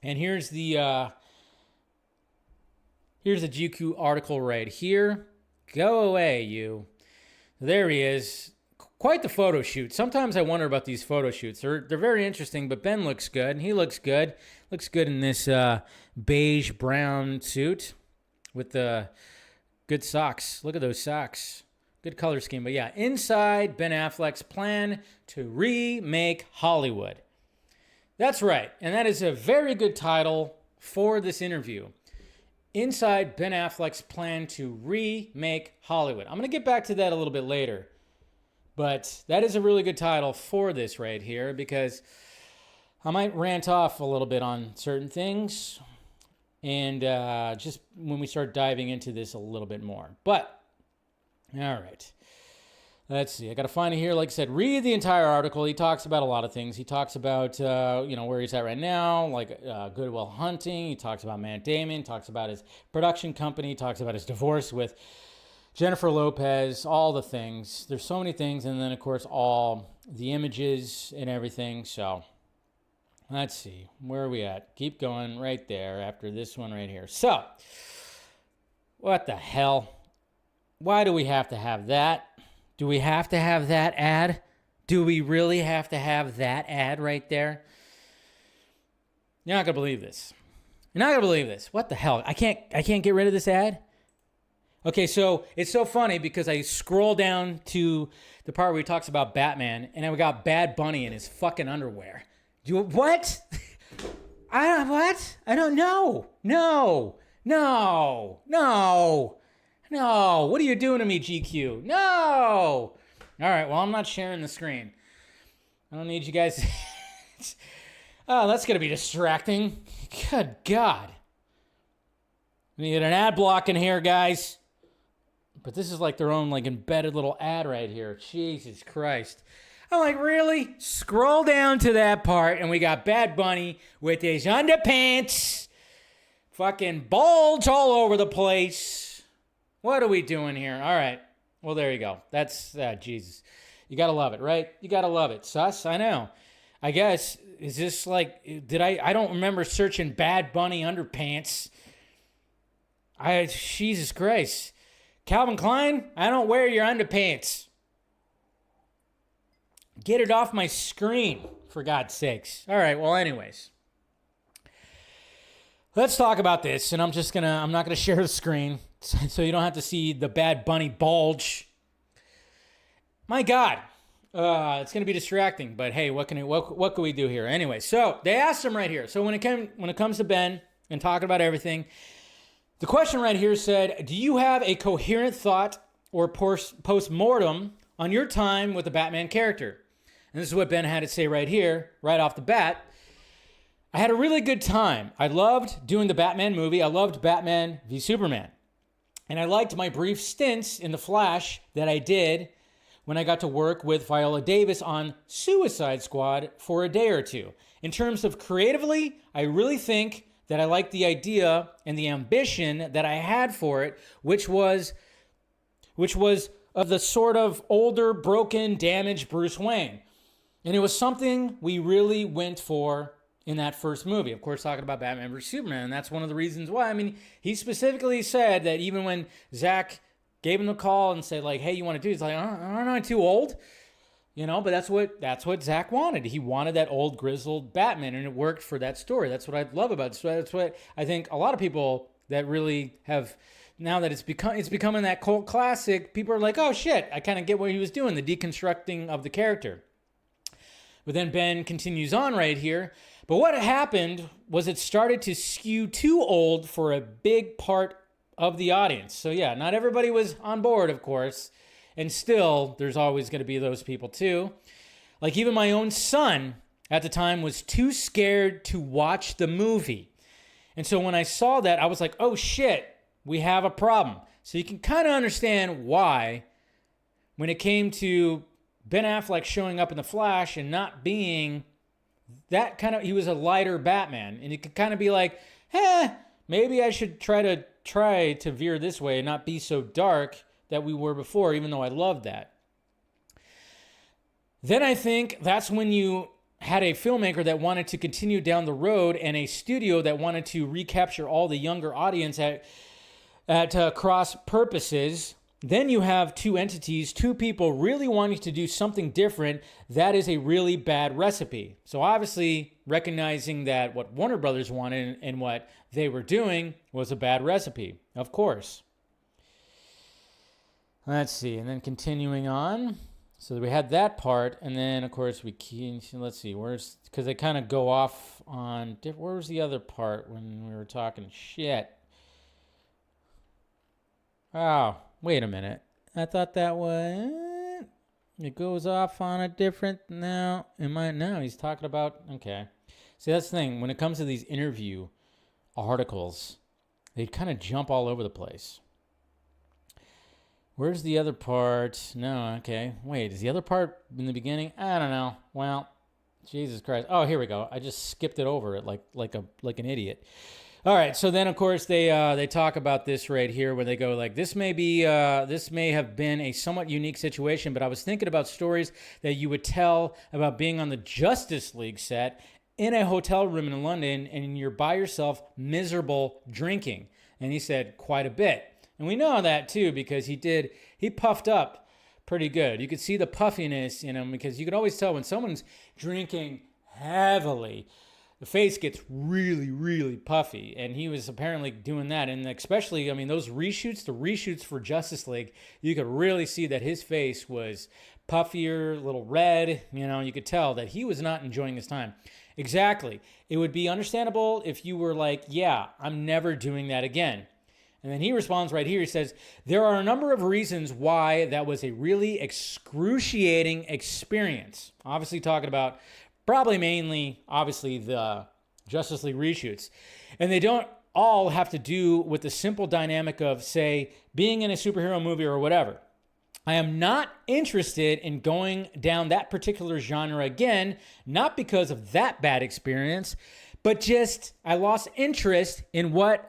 And here's the GQ article right here. Go away, you. There he is. Quite the photo shoot. Sometimes I wonder about these photo shoots. They're very interesting, but Ben looks good, and he looks good. Looks good in this beige brown suit with the good socks. Look at those socks. Good color scheme. But yeah, inside Ben Affleck's plan to remake Hollywood. That's right, and that is a very good title for this interview. Inside Ben Affleck's plan to remake Hollywood. I'm going to get back to that a little bit later. But that is a really good title for this right here, because I might rant off a little bit on certain things and just when we start diving into this a little bit more. But, all right. Let's see. I got to find it here. Like I said, read the entire article. He talks about a lot of things. He talks about, where he's at right now, like Good Will Hunting. He talks about Matt Damon. He talks about his production company. He talks about his divorce with Jennifer Lopez, all the things. There's so many things. And then, of course, all the images and everything. So, let's see. Where are we at? Keep going right there after this one right here. So, what the hell? Why do we have to have that? Do we have to have that ad? Do we really have to have that ad right there? You're not going to believe this. You're not going to believe this. What the hell? I can't get rid of this ad? Okay, so it's so funny because I scroll down to the part where he talks about Batman, and I got Bad Bunny in his fucking underwear. What? What? I don't know. No. What are you doing to me, GQ? No. All right, well, I'm not sharing the screen. I don't need you guys. Oh, that's going to be distracting. Good God. We need an ad block in here, guys. But this is like their own like embedded little ad right here. Jesus Christ. I'm like, really? Scroll down to that part, and we got Bad Bunny with his underpants. Fucking bulge all over the place. What are we doing here? All right. Well, there you go. That's, Jesus. You got to love it, right? You got to love it. Sus? I know. I guess, is this like, I don't remember searching Bad Bunny underpants. Jesus Christ. Calvin Klein, I don't wear your underpants. Get it off my screen, for God's sakes. All right, well, anyways. Let's talk about this, and I'm not gonna share the screen, so you don't have to see the Bad Bunny bulge. My God, It's going to be distracting, but hey, what can we do here? Anyway, so they asked him right here. So when it comes to Ben and talking about everything, the question right here said, do you have a coherent thought or post-mortem on your time with the Batman character? And this is what Ben had to say right here, right off the bat. I had a really good time. I loved doing the Batman movie. I loved Batman v Superman. And I liked my brief stints in The Flash that I did when I got to work with Viola Davis on Suicide Squad for a day or two. In terms of creatively, I really think that I liked the idea and the ambition that I had for it, which was of the sort of older, broken, damaged Bruce Wayne. And it was something we really went for in that first movie. Of course, talking about Batman vs. Superman, and that's one of the reasons why. I mean, he specifically said that even when Zach gave him the call and said, like, hey, you want to do it? He's like, aren't I too old? You know, but that's what Zach wanted. He wanted that old, grizzled Batman, and it worked for that story. That's what I love about it. So that's what I think a lot of people that really have, now that it's becoming that cult classic, people are like, oh, shit, I kind of get what he was doing, the deconstructing of the character. But then Ben continues on right here. But what happened was it started to skew too old for a big part of the audience. So yeah, not everybody was on board, of course. And still, there's always going to be those people too. Like even my own son at the time was too scared to watch the movie. And so when I saw that, I was like, oh shit, we have a problem. So you can kind of understand why when it came to Ben Affleck showing up in The Flash and not being that kind of, he was a lighter Batman. And it could kind of be like, maybe I should try to veer this way and not be so dark that we were before, even though I loved that. Then I think that's when you had a filmmaker that wanted to continue down the road and a studio that wanted to recapture all the younger audience at cross purposes. Then you have two entities, two people really wanting to do something different. That is a really bad recipe. So obviously recognizing that what Warner Brothers wanted and what they were doing was a bad recipe, of course. Let's see, and then continuing on. So we had that part, and then of course let's see, because they kind of go off on, where was the other part when we were talking shit? Oh, wait a minute. I thought that was, it goes off on a different, now he's talking about, okay. See, that's the thing, when it comes to these interview articles, they kind of jump all over the place. Where's the other part? No, okay. Wait, is the other part in the beginning? I don't know. Well, Jesus Christ. Oh, here we go. I just skipped it over it like an idiot. All right, so then of course they talk about this right here where they go like, this may have been a somewhat unique situation, but I was thinking about stories that you would tell about being on the Justice League set in a hotel room in London and you're by yourself, miserable, drinking. And he said quite a bit. And we know that too because he puffed up pretty good. You could see the puffiness in him because you could always tell when someone's drinking heavily, the face gets really, really puffy. And he was apparently doing that. And especially, I mean, those reshoots, the reshoots for Justice League, you could really see that his face was puffier, a little red. You know, you could tell that he was not enjoying his time. Exactly. It would be understandable if you were like, yeah, I'm never doing that again. And then he responds right here. He says, there are a number of reasons why that was a really excruciating experience. Obviously talking about probably mainly, obviously, the Justice League reshoots. And they don't all have to do with the simple dynamic of, say, being in a superhero movie or whatever. I am not interested in going down that particular genre again, not because of that bad experience, but just I lost interest in what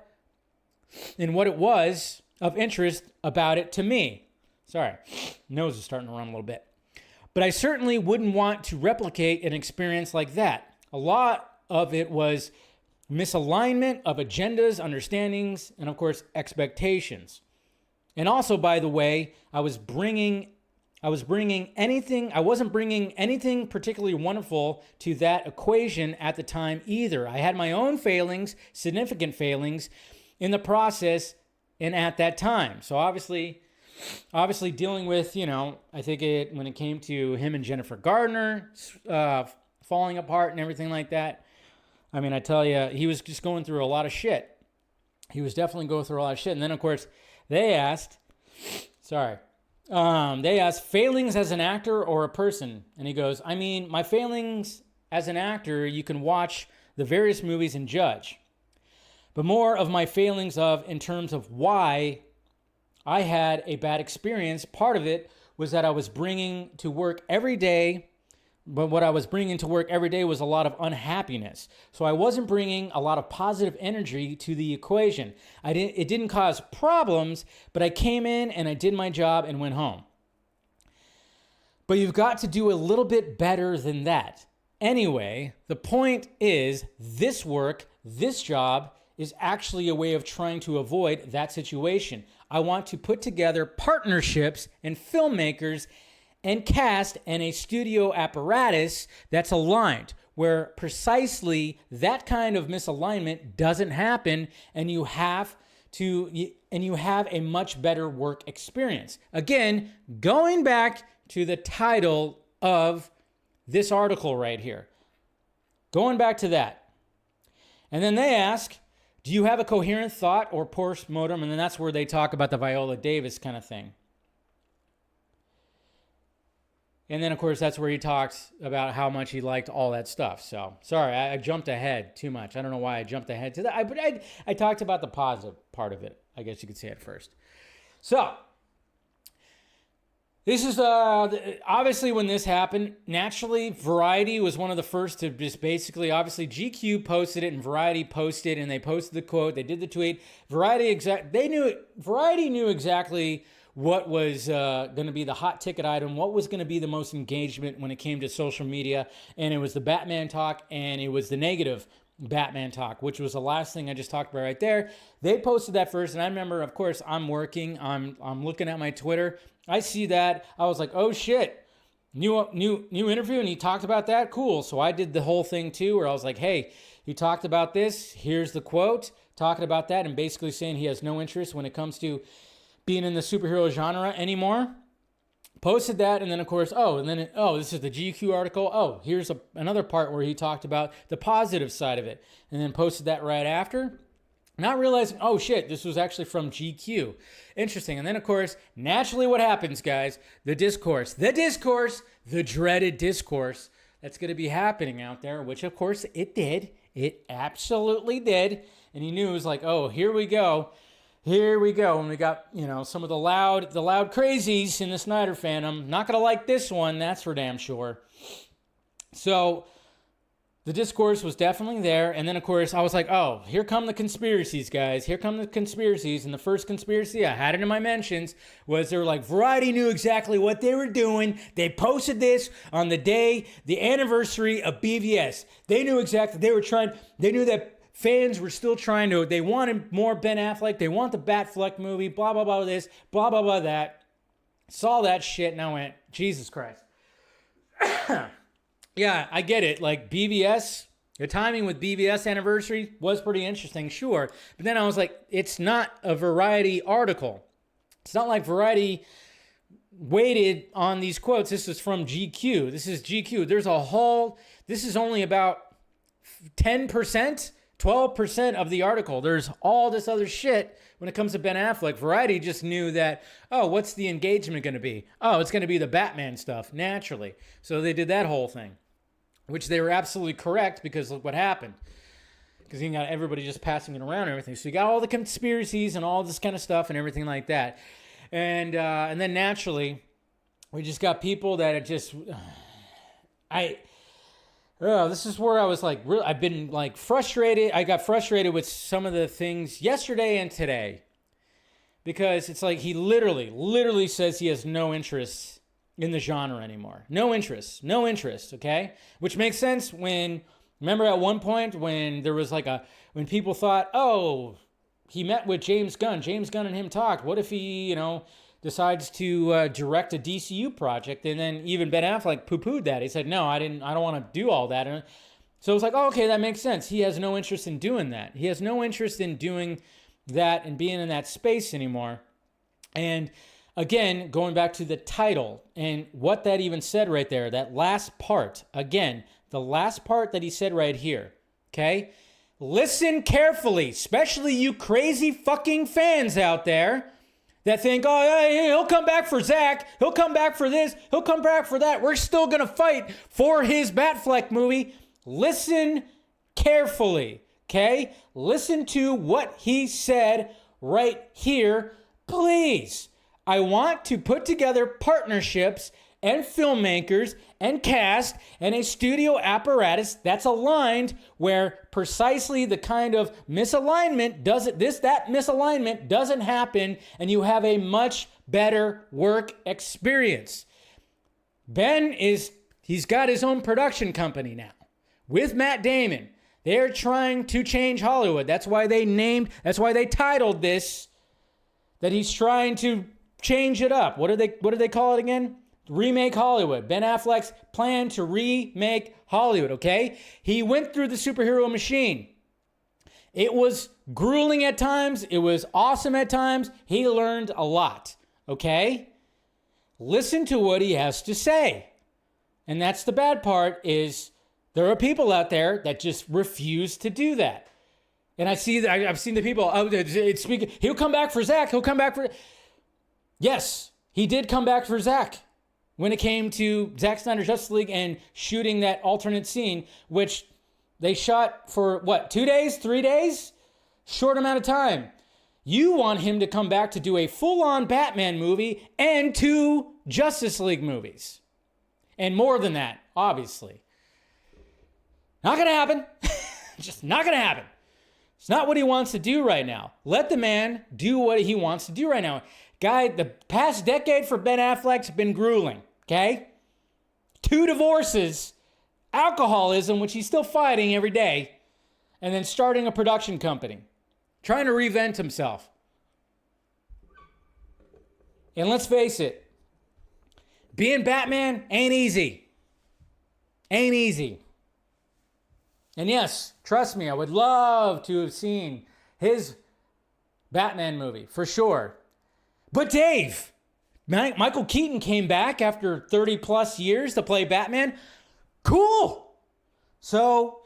it was of interest about it to me. Sorry, nose is starting to run a little bit. But I certainly wouldn't want to replicate an experience like that. A lot of it was misalignment of agendas, understandings, and of course, expectations. And also, by the way, I wasn't bringing anything particularly wonderful to that equation at the time either. I had my own failings, significant failings, in the process and at that time. So obviously obviously dealing with, I think when it came to him and Jennifer Gardner falling apart and everything like that. I mean, I tell you, he was just going through a lot of shit. He was definitely going through a lot of shit. And then, of course, they asked failings as an actor or a person. And he goes, I mean, my failings as an actor, you can watch the various movies and judge. But more of my failings in terms of why I had a bad experience. Part of it was that I was bringing to work every day. But what I was bringing to work every day was a lot of unhappiness. So I wasn't bringing a lot of positive energy to the equation. It didn't cause problems, but I came in and I did my job and went home. But you've got to do a little bit better than that. Anyway, the point is this work, this job, is actually a way of trying to avoid that situation. I want to put together partnerships and filmmakers and cast and a studio apparatus that's aligned, where precisely that kind of misalignment doesn't happen, and you have a much better work experience. Again, going back to the title of this article right here. Going back to that. And then they ask, do you have a coherent thought or postmortem? And then that's where they talk about the Viola Davis kind of thing. And then, of course, that's where he talks about how much he liked all that stuff. So, sorry, I jumped ahead too much. I don't know why I jumped ahead to that. But I talked about the positive part of it, I guess you could say at first. So, this is, obviously when this happened, naturally, Variety was one of the first to just basically, obviously, GQ posted it and Variety posted, and they posted the quote, they did the tweet. Variety knew exactly what was going to be the hot ticket item, what was going to be the most engagement when it came to social media, and it was the Batman talk, and it was the negative Batman talk, which was the last thing I just talked about right there. They posted that first, and I remember, of course, I'm working, I'm looking at my Twitter, I see that, I was like, oh shit, new interview, and he talked about that, cool. So I did the whole thing too, where I was like, hey, he talked about this, here's the quote, talking about that, and basically saying he has no interest when it comes to being in the superhero genre anymore. Posted that, and then of course, this is the GQ article. Oh, here's another part where he talked about the positive side of it, and then posted that right after. Not realizing, oh shit, this was actually from GQ. Interesting. And then of course, naturally what happens, guys, the discourse, the dreaded discourse that's going to be happening out there, which of course it did. It absolutely did. And he knew it was like, oh, here we go. And we got, some of the loud crazies in the Snyder fandom. Not going to like this one, that's for damn sure. So the discourse was definitely there. And then, of course, I was like, oh, here come the conspiracies, guys. Here come the conspiracies. And the first conspiracy, I had it in my mentions, was they were like, Variety knew exactly what they were doing. They posted this on the anniversary of BVS. They knew exactly, they knew that fans were still they wanted more Ben Affleck. They want the Batfleck movie, blah, blah, blah, this, blah, blah, blah, that. Saw that shit and I went, Jesus Christ. Yeah, I get it. Like BVS, the timing with BVS anniversary was pretty interesting, sure. But then I was like, it's not a Variety article. It's not like Variety waited on these quotes. This is from GQ. This is GQ. This is only about 10%. 12% of the article. There's all this other shit when it comes to Ben Affleck. Variety just knew that, oh, what's the engagement going to be? Oh, it's going to be the Batman stuff, naturally. So they did that whole thing, which they were absolutely correct because look what happened. Because you got everybody just passing it around and everything. So you got all the conspiracies and all this kind of stuff and everything like that. And then naturally, we just got people that are just... this is where I was like, really, I've been like frustrated. I got frustrated with some of the things yesterday and today because it's like he literally says he has no interest in the genre anymore. No interest, okay? Which makes sense remember at one point when there was when people thought, oh, he met with James Gunn and him talked. What if he, decides to direct a DCU project, and then even Ben Affleck poo-pooed that. He said, no, I don't want to do all that. And so it was like, oh, okay, that makes sense. He has no interest in doing that. He has no interest in doing that and being in that space anymore. And Again, going back to the title and what that even said right there, that last part, again, the last part that he said right here, okay? Listen carefully, especially you crazy fucking fans out there that think, oh, yeah, he'll come back for Zach, he'll come back for this, he'll come back for that. We're still going to fight for his Batfleck movie. Listen carefully, okay? Listen to what he said right here, please. I want to put together partnerships and filmmakers and cast and a studio apparatus that's aligned where precisely the kind of misalignment misalignment doesn't happen, and you have a much better work experience. He's got his own production company now with Matt Damon. They're trying to change Hollywood. That's why they titled this that he's trying to change it up. What do they call it again? Remake Hollywood. Ben Affleck's plan to remake Hollywood, okay? He went through the superhero machine. It was grueling at times. It was awesome at times. He learned a lot, okay? Listen to what he has to say. And that's the bad part, is there are people out there that just refuse to do that. And I've seen the people, he'll come back for Zach, Yes, he did come back for Zach when it came to Zack Snyder's Justice League and shooting that alternate scene, which they shot for, 2 days, 3 days? Short amount of time. You want him to come back to do a full-on Batman movie and 2 Justice League movies. And more than that, obviously. Not going to happen. Just not going to happen. It's not what he wants to do right now. Let the man do what he wants to do right now. Guy, the past decade for Ben Affleck's been grueling, okay? 2 divorces, alcoholism, which he's still fighting every day, and then starting a production company, trying to reinvent himself. And let's face it, being Batman ain't easy. Ain't easy. And yes, trust me, I would love to have seen his Batman movie, for sure. But Dave, Michael Keaton came back after 30 plus years to play Batman. Cool. So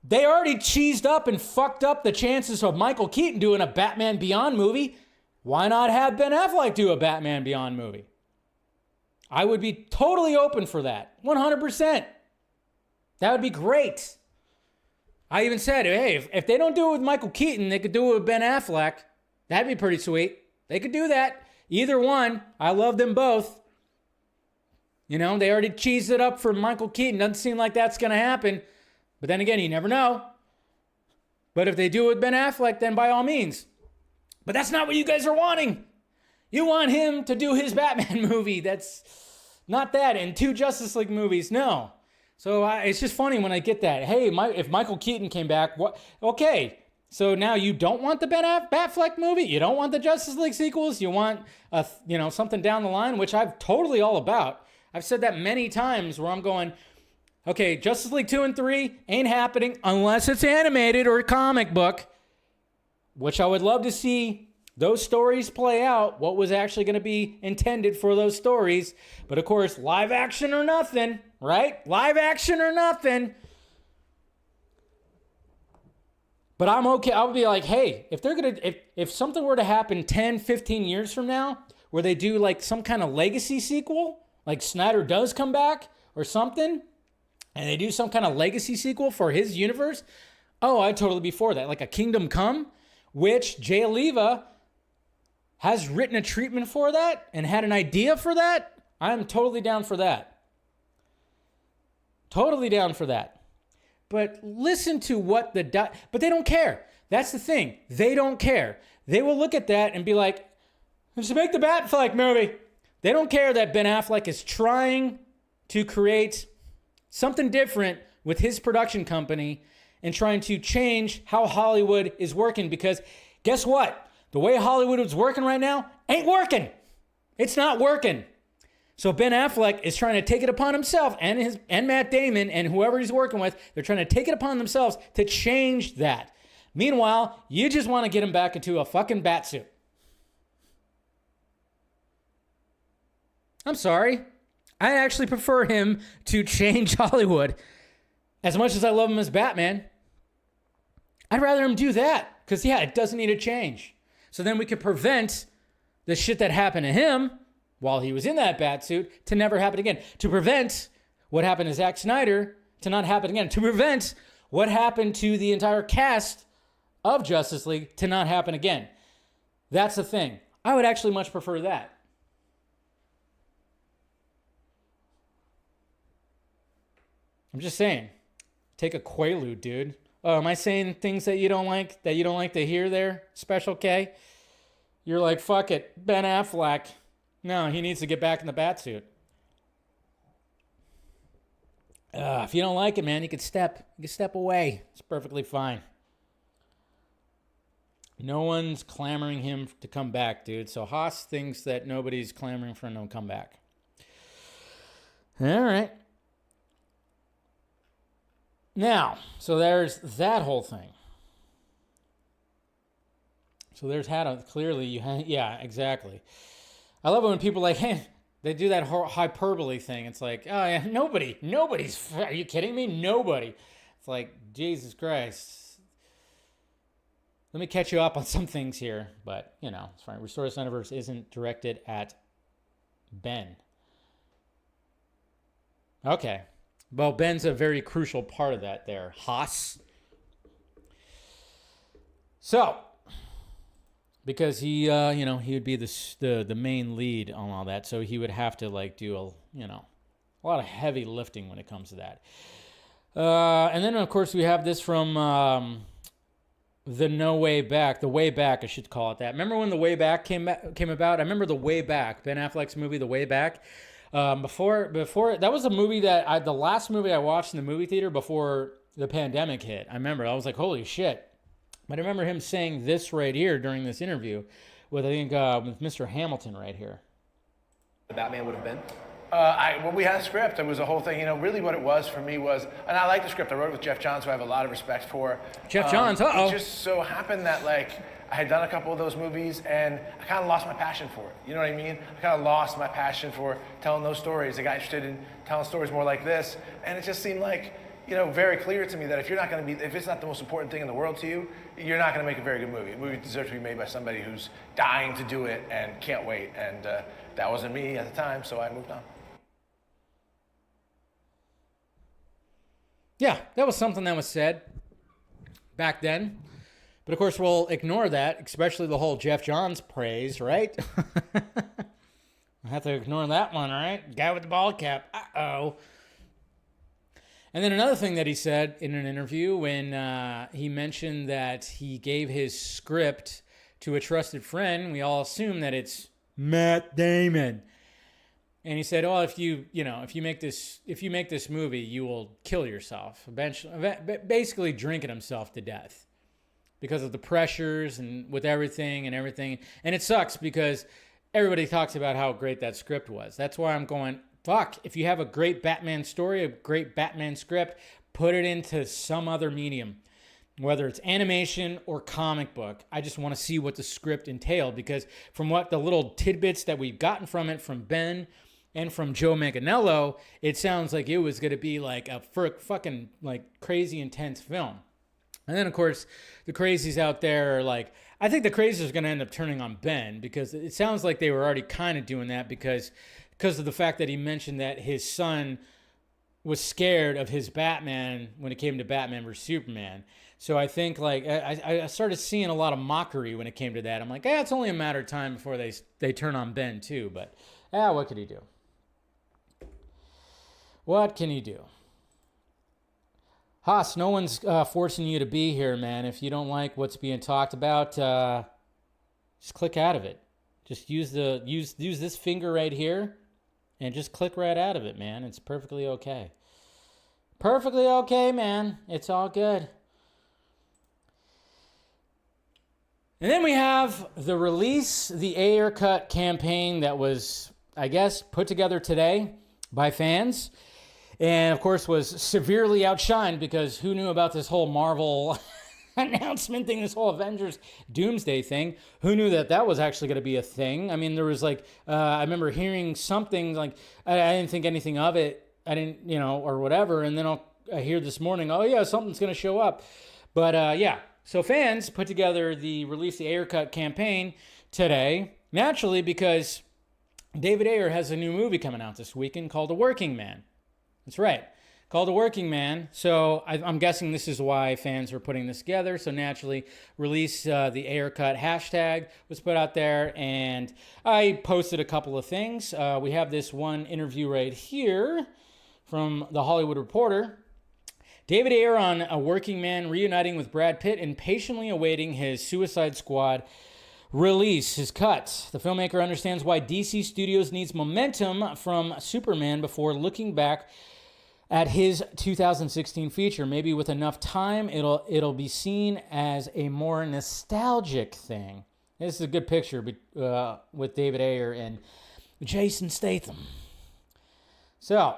they already cheesed up and fucked up the chances of Michael Keaton doing a Batman Beyond movie. Why not have Ben Affleck do a Batman Beyond movie? I would be totally open for that. 100%. That would be great. I even said, hey, if they don't do it with Michael Keaton, they could do it with Ben Affleck. That'd be pretty sweet. They could do that. Either one. I love them both. You know, they already cheesed it up for Michael Keaton. Doesn't seem like that's going to happen. But then again, you never know. But if they do it with Ben Affleck, then by all means. But that's not what you guys are wanting. You want him to do his Batman movie. That's not that. And 2 Justice League movies. No. So it's just funny when I get that. Hey, if Michael Keaton came back, what? Okay. So now you don't want the Batfleck movie? You don't want the Justice League sequels? You want something down the line, which I'm totally all about. I've said that many times where I'm going, okay, Justice League 2 and 3 ain't happening unless it's animated or a comic book, which I would love to see those stories play out, what was actually going to be intended for those stories. But of course, live action or nothing, right? Live action or nothing. But I'm okay. I'll be like, hey, if something were to happen 10, 15 years from now, where they do like some kind of legacy sequel, like Snyder does come back or something, and they do some kind of legacy sequel for his universe, oh, I'd totally be for that. Like a Kingdom Come, which Jay Oliva has written a treatment for that and had an idea for that. I'm totally down for that. Totally down for that. But listen to what but they don't care. That's the thing. They don't care. They will look at that and be like, let's make the Batfleck movie. They don't care that Ben Affleck is trying to create something different with his production company and trying to change how Hollywood is working, because guess what? The way Hollywood is working right now ain't working. It's not working. So Ben Affleck is trying to take it upon himself, and Matt Damon and whoever he's working with, they're trying to take it upon themselves to change that. Meanwhile, you just want to get him back into a fucking bat suit. I'm sorry. I actually prefer him to change Hollywood. As much as I love him as Batman, I'd rather him do that. Because, yeah, it doesn't need to change. So then we could prevent the shit that happened to him while he was in that Batsuit to never happen again. To prevent what happened to Zack Snyder to not happen again. To prevent what happened to the entire cast of Justice League to not happen again. That's the thing. I would actually much prefer that. I'm just saying. Take a Quaalude, dude. Oh, am I saying things that you don't like to hear there, Special K? You're like, fuck it, Ben Affleck. No, he needs to get back in the Batsuit. If you don't like it, man, you can step away. It's perfectly fine. No one's clamoring him to come back, dude. So Haas thinks that nobody's clamoring for him to come back. All right. Now, so there's that whole thing. So there's clearly yeah, exactly. I love it when people hey, they do that hyperbole thing. It's like, oh yeah, nobody's, are you kidding me? Nobody. It's like, Jesus Christ. Let me catch you up on some things here, but it's fine. Restore the Snyderverse isn't directed at Ben. Okay. Well, Ben's a very crucial part of that there. Haas. So, because he, he would be the main lead on all that, so he would have to do a lot of heavy lifting when it comes to that. And then of course we have this from the Way Back, I should call it that. Remember when The Way Back came about? I remember The Way Back, Ben Affleck's movie, The Way Back. Before that was a movie that the last movie I watched in the movie theater before the pandemic hit. I remember I was like, holy shit. But I remember him saying this right here during this interview with with Mr. Hamilton right here. The Batman would have been? When we had a script, it was a whole thing. Really what it was for me was, and I like the script. I wrote it with Jeff Johns, who I have a lot of respect for. Jeff Johns, uh-oh. It just so happened that I had done a couple of those movies and I kind of lost my passion for it. You know what I mean? I kind of lost my passion for telling those stories. I got interested in telling stories more like this, and it just seemed very clear to me that if it's not the most important thing in the world to you, you're not going to make a very good movie. A movie deserves to be made by somebody who's dying to do it and can't wait. And that wasn't me at the time, so I moved on. Yeah, that was something that was said back then. But of course, we'll ignore that, especially the whole Jeff Johns praise, right? I have to ignore that one, all right? Guy with the ball cap. Uh-oh. And then another thing that he said in an interview when he mentioned that he gave his script to a trusted friend, we all assume that it's Matt Damon. And he said, "Oh, if you make this movie, you will kill yourself." Basically, drinking himself to death because of the pressures and with everything. And it sucks because everybody talks about how great that script was. That's why I'm going, fuck, if you have a great Batman story, a great Batman script, put it into some other medium, whether it's animation or comic book. I just want to see what the script entailed, because from what the little tidbits that we've gotten from it, from Ben and from Joe Manganiello, it sounds like it was going to be a fucking crazy intense film. And then, of course, the crazies out there are I think the crazies are going to end up turning on Ben, because it sounds like they were already kind of doing that because of the fact that he mentioned that his son was scared of his Batman when it came to Batman vs. Superman. So I think I started seeing a lot of mockery when it came to that. I'm like, it's only a matter of time before they turn on Ben too. But what could he do? What can he do? Haas, no one's forcing you to be here, man. If you don't like what's being talked about, just click out of it. Just use this finger right here and just click right out of it, man. It's perfectly okay. Perfectly okay, man. It's all good. And then we have the release, the Ayer Cut campaign that was, I guess, put together today by fans. And, of course, was severely outshined because who knew about this whole Marvel announcement thing, this whole Avengers Doomsday thing. Who knew that that was actually going to be a thing? I mean, there was like, I remember hearing something like, I didn't think anything of it. I didn't, or whatever. And then I hear this morning, oh yeah, something's going to show up. But yeah, so fans put together release the Ayer Cut Campaign today, naturally, because David Ayer has a new movie coming out this weekend called A Working Man. That's right. Called A Working Man. So I'm guessing this is why fans are putting this together. So naturally, release the Ayer Cut hashtag was put out there, and I posted a couple of things. We have this one interview right here from The Hollywood Reporter. David Ayer on A Working Man reuniting with Brad Pitt and patiently awaiting his Suicide Squad release, his cut. The filmmaker understands why DC Studios needs momentum from Superman before looking back at his 2016 feature. Maybe with enough time, it'll be seen as a more nostalgic thing. This is a good picture with David Ayer and Jason Statham. So,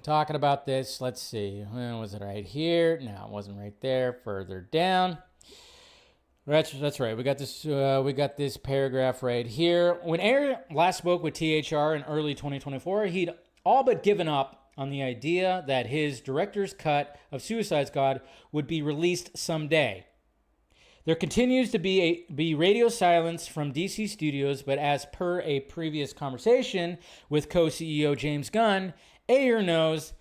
talking about this, let's see. Was it right here? No, it wasn't right there. Further down. That's right. We got this paragraph right here. When Ayer last spoke with THR in early 2024, he'd all but given up on the idea that his director's cut of Suicide Squad would be released someday. There continues to be radio silence from DC Studios, but as per a previous conversation with co-CEO James Gunn, Ayer knows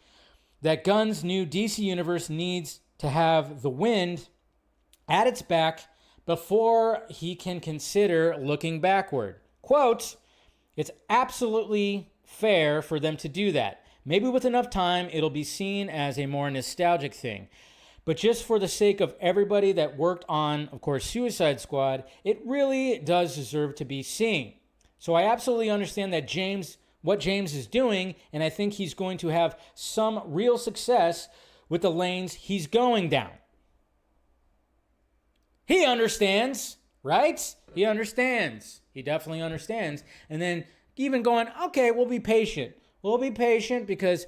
that Gunn's new DC universe needs to have the wind at its back before he can consider looking backward. Quote, "It's absolutely fair for them to do that. Maybe with enough time, it'll be seen as a more nostalgic thing. But just for the sake of everybody that worked on, of course, Suicide Squad, it really does deserve to be seen. So I absolutely understand what James is doing, and I think he's going to have some real success with the lanes he's going down." He understands, right? He understands. He definitely understands. And then even going, okay, we'll be patient. We'll be patient because,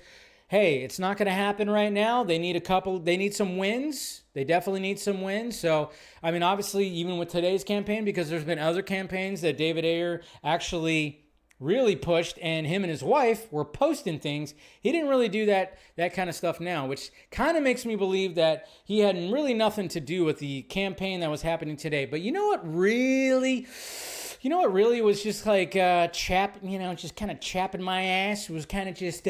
hey, it's not going to happen right now. They need some wins. They definitely need some wins. So, I mean, obviously, even with today's campaign, because there's been other campaigns that David Ayer actually really pushed, and him and his wife were posting things. He didn't really do that kind of stuff now, which kind of makes me believe that he had really nothing to do with the campaign that was happening today. But you know what really was just like just kind of chapping my ass. It was kind of just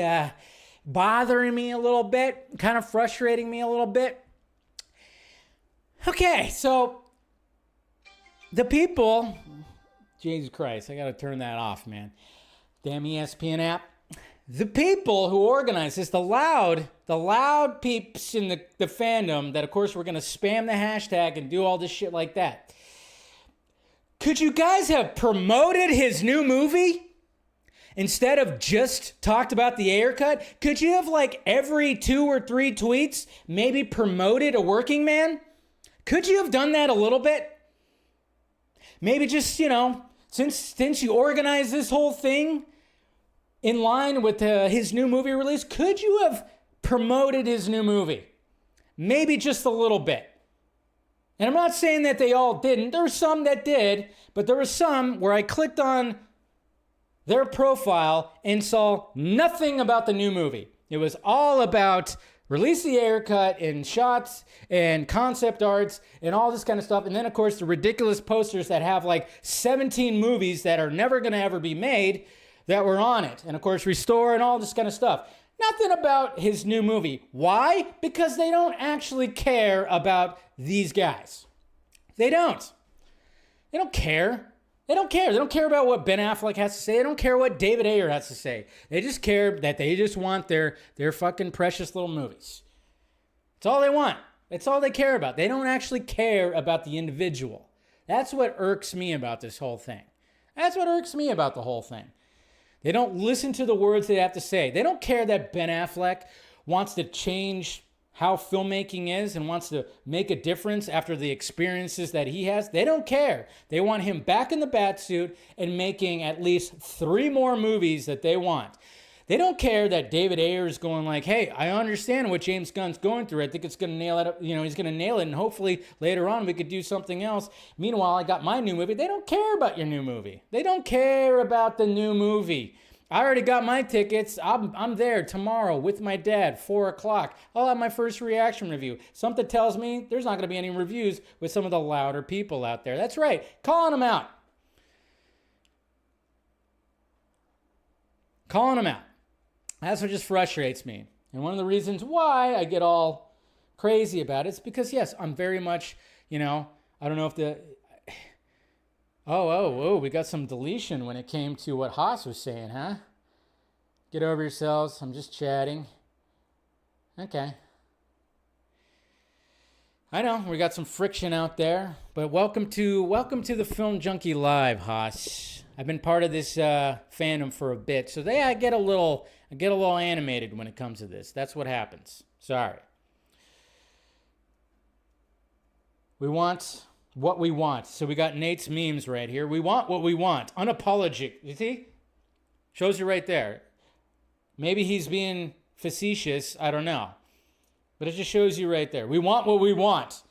bothering me a little bit, kind of frustrating me a little bit. Okay, so the people, Jesus Christ, I got to turn that off, man. Damn ESPN app. The people who organize this, the loud peeps in the fandom that, of course, we're going to spam the hashtag and do all this shit like that. Could you guys have promoted his new movie instead of just talked about the Ayer Cut? Could you have, like, every 2 or 3 tweets maybe promoted A Working Man? Could you have done that a little bit? Maybe just, since you organized this whole thing in line with his new movie release, could you have promoted his new movie? Maybe just a little bit. And I'm not saying that they all didn't. There were some that did, but there were some where I clicked on their profile and saw nothing about the new movie. It was all about release the Ayer Cut and shots and concept arts and all this kind of stuff. And then, of course, the ridiculous posters that have like 17 movies that are never going to ever be made that were on it. And, of course, restore and all this kind of stuff. Nothing about his new movie. Why? Because they don't actually care about these guys. They don't. They don't care. They don't care. They don't care about what Ben Affleck has to say. They don't care what David Ayer has to say. They just care that they just want their fucking precious little movies. That's all they want. That's all they care about. They don't actually care about the individual. That's what irks me about this whole thing. That's what irks me about the whole thing. They don't listen to the words they have to say. They don't care that Ben Affleck wants to change how filmmaking is and wants to make a difference after the experiences that he has. They don't care. They want him back in the bat suit and making at least 3 more movies that they want. They don't care that David Ayer is going like, hey, I understand what James Gunn's going through. I think it's going to nail it. He's going to nail it. And hopefully later on we could do something else. Meanwhile, I got my new movie. They don't care about your new movie. They don't care about the new movie. I already got my tickets. I'm there tomorrow with my dad, 4 o'clock. I'll have my first reaction review. Something tells me there's not going to be any reviews with some of the louder people out there. That's right. Calling them out. Calling them out. That's what just frustrates me. And one of the reasons why I get all crazy about it is because, yes, I'm very much, I don't know if the... Oh, we got some deletion when it came to what Haas was saying, huh? Get over yourselves. I'm just chatting. Okay. I know, we got some friction out there, but welcome to the Film Junkie Live, Haas. I've been part of this fandom for a bit, so I get a little animated when it comes to this. That's what happens. Sorry. We want what we want. So we got Nate's memes right here. We want what we want. Unapologetic. You see? Shows you right there. Maybe he's being facetious. I don't know. But it just shows you right there. We want what we want.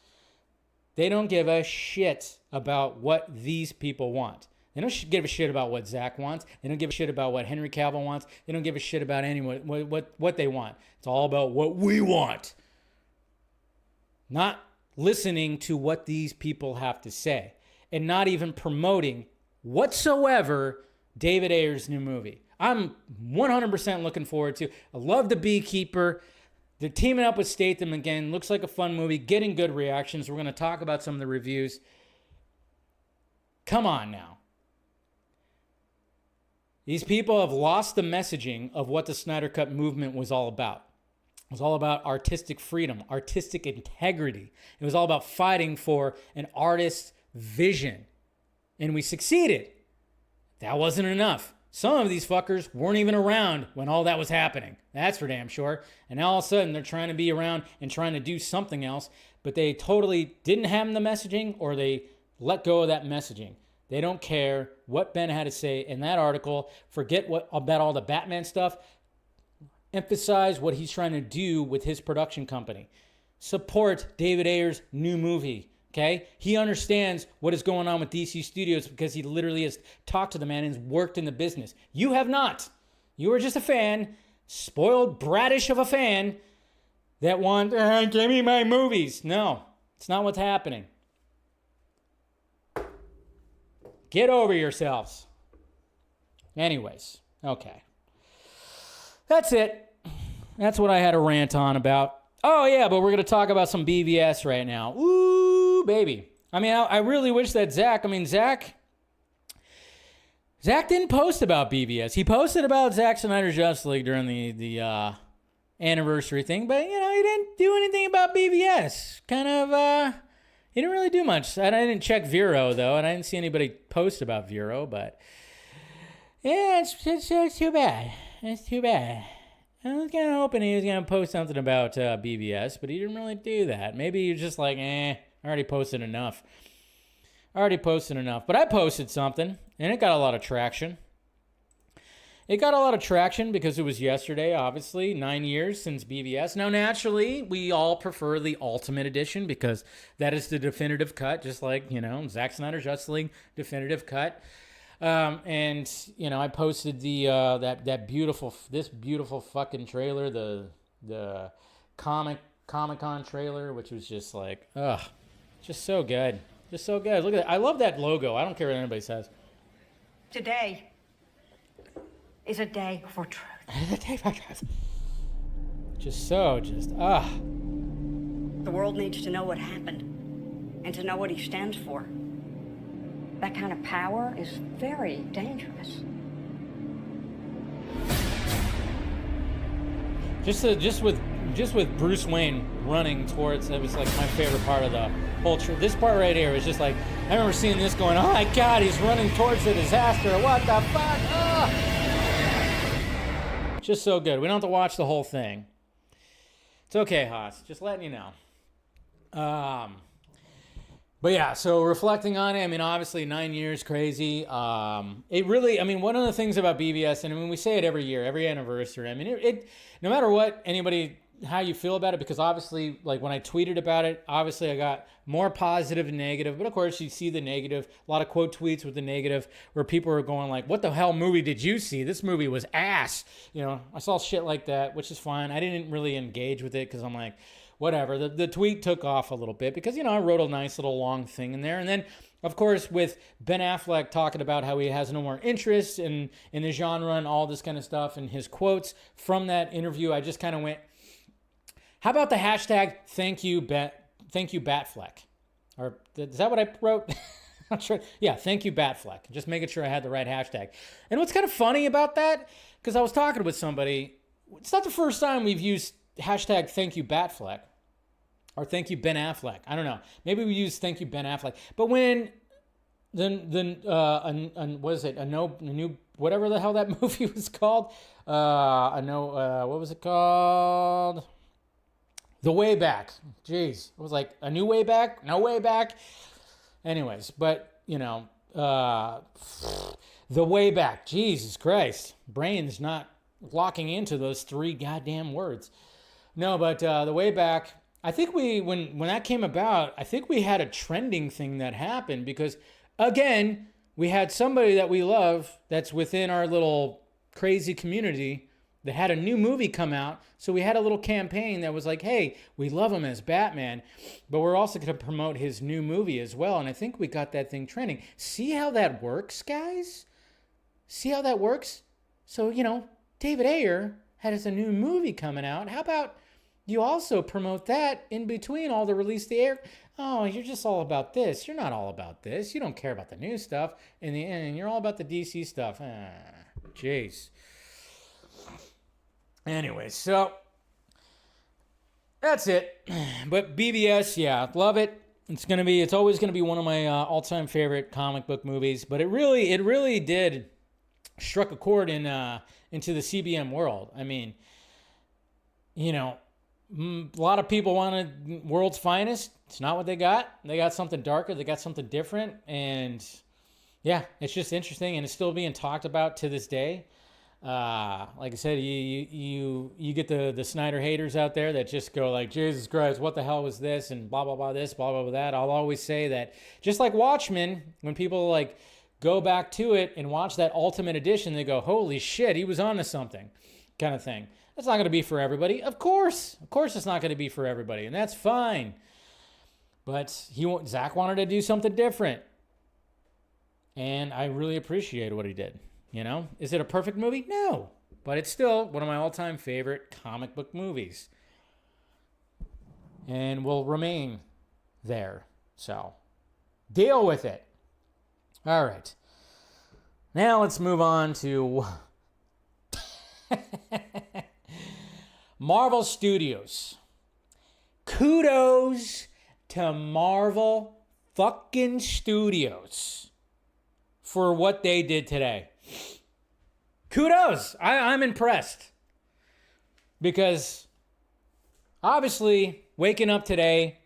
They don't give a shit about what these people want. They don't give a shit about what Zach wants. They don't give a shit about what Henry Cavill wants. They don't give a shit about anyone, what they want. It's all about what we want. Not listening to what these people have to say, and not even promoting whatsoever David Ayer's new movie. I'm 100% looking forward to. I love The Beekeeper. They're teaming up with Statham again. Looks like a fun movie, getting good reactions. We're going to talk about some of the reviews. Come on now. These people have lost the messaging of what the Snyder Cut movement was all about. It was all about artistic freedom, artistic integrity. It was all about fighting for an artist's vision. And we succeeded. That wasn't enough. Some of these fuckers weren't even around when all that was happening. That's for damn sure. And now all of a sudden they're trying to be around and trying to do something else, but they totally didn't have the messaging, or they let go of that messaging. They don't care what Ben had to say in that article. Forget about all the Batman stuff. Emphasize what he's trying to do with his production company. Support David Ayer's new movie, okay? He understands what is going on with DC Studios because he literally has talked to the man and has worked in the business. You have not. You are just a fan, spoiled bratish of a fan that want, give me my movies. No, it's not what's happening. Get over yourselves. Anyways, okay. That's it. That's what I had a rant on about. Oh, yeah, but we're going to talk about some BVS right now. Ooh, baby. I mean, I really wish that Zach didn't post about BVS. He posted about Zack Snyder's Justice League during the anniversary thing, but, he didn't do anything about BVS. He didn't really do much. I didn't check Vero, though, and I didn't see anybody post about Vero, but yeah, it's too bad. It's too bad. I was kind of hoping he was going to post something about BVS, but he didn't really do that. Maybe he was just like, I already posted enough. But I posted something, and it got a lot of traction. It got a lot of traction because it was yesterday, obviously, 9 years since BVS. Now, naturally, we all prefer the Ultimate Edition because that is the definitive cut, just like, Zack Snyder's Justice League definitive cut. And I posted this beautiful fucking trailer, the Comic-Con trailer, which was just like, just so good. Just so good. Look at that. I love that logo. I don't care what anybody says. Today is a day for truth. The world needs to know what happened and to know what he stands for. That kind of power is very dangerous. Just with Bruce Wayne running towards, it was like my favorite part of the whole trip. This part right here was just like, I remember seeing this going, oh my God, he's running towards the disaster. What the fuck? Oh. Just so good. We don't have to watch the whole thing. It's okay, Haas. Just letting you know. But yeah, so reflecting on it, I mean, obviously 9 years, crazy. It really, I mean, one of the things about BVS, and I mean, we say it every year, every anniversary. I mean, it no matter what anybody, how you feel about it, because obviously, like when I tweeted about it, obviously I got more positive and negative. But of course, you see the negative. A lot of quote tweets with the negative, where people are going like, "What the hell movie did you see? This movie was ass." You know, I saw shit like that, which is fine. I didn't really engage with it because I'm like, whatever. The tweet took off a little bit because, you know, I wrote a nice little long thing in there. And then, of course, with Ben Affleck talking about how he has no more interest in the genre and all this kind of stuff, and his quotes from that interview, I just kind of went, how about the hashtag thank you Batfleck? Or is that what I wrote? Not sure. Yeah, thank you Batfleck. Just making sure I had the right hashtag. And what's kind of funny about that, because I was talking with somebody, it's not the first time we've used hashtag thank you Batfleck. Or thank you Ben Affleck. I don't know.Maybe we use thank you Ben Affleck. But when what is it? A new whatever the hell that movie was called. What was it called? The Way Back. Jeez, it was like A New Way Back. No Way Back. Anyways, but you know, The Way Back. Jesus Christ, brain's not locking into those 3 goddamn words. No, but The Way Back. I think when that came about, I think we had a trending thing that happened because, again, we had somebody that we love that's within our little crazy community that had a new movie come out. So we had a little campaign that was like, hey, we love him as Batman, but we're also going to promote his new movie as well. And I think we got that thing trending. See how that works, guys? See how that works? So, you know, David Ayer has a new movie coming out. How about you also promote that in between all the release the air? Oh, you're just all about this. You're not all about this. You don't care about the new stuff. In the end, you're all about the DC stuff. Jeez. Anyway, so that's it. But BVS, yeah, love it. It's always gonna be one of my all-time favorite comic book movies. But it really did struck a chord into the CBM world. I mean, you know, a lot of people wanted World's Finest. It's not what they got. They got something darker. They got something different. And yeah, it's just interesting. And it's still being talked about to this day. Like I said, you get the Snyder haters out there that just go like, Jesus Christ, what the hell was this? And blah, blah, blah, this, blah, blah, blah, that. I'll always say that just like Watchmen, when people like go back to it and watch that Ultimate Edition, they go, holy shit, he was onto something kind of thing. That's not going to be for everybody. Of course it's not going to be for everybody, and that's fine. But Zach wanted to do something different, and I really appreciated what he did. You know, is it a perfect movie? No, but it's still one of my all-time favorite comic book movies, and will remain there. So, deal with it. All right. Now let's move on to Marvel Studios. Kudos to Marvel fucking Studios for what they did today. Kudos. I'm impressed. Because obviously waking up today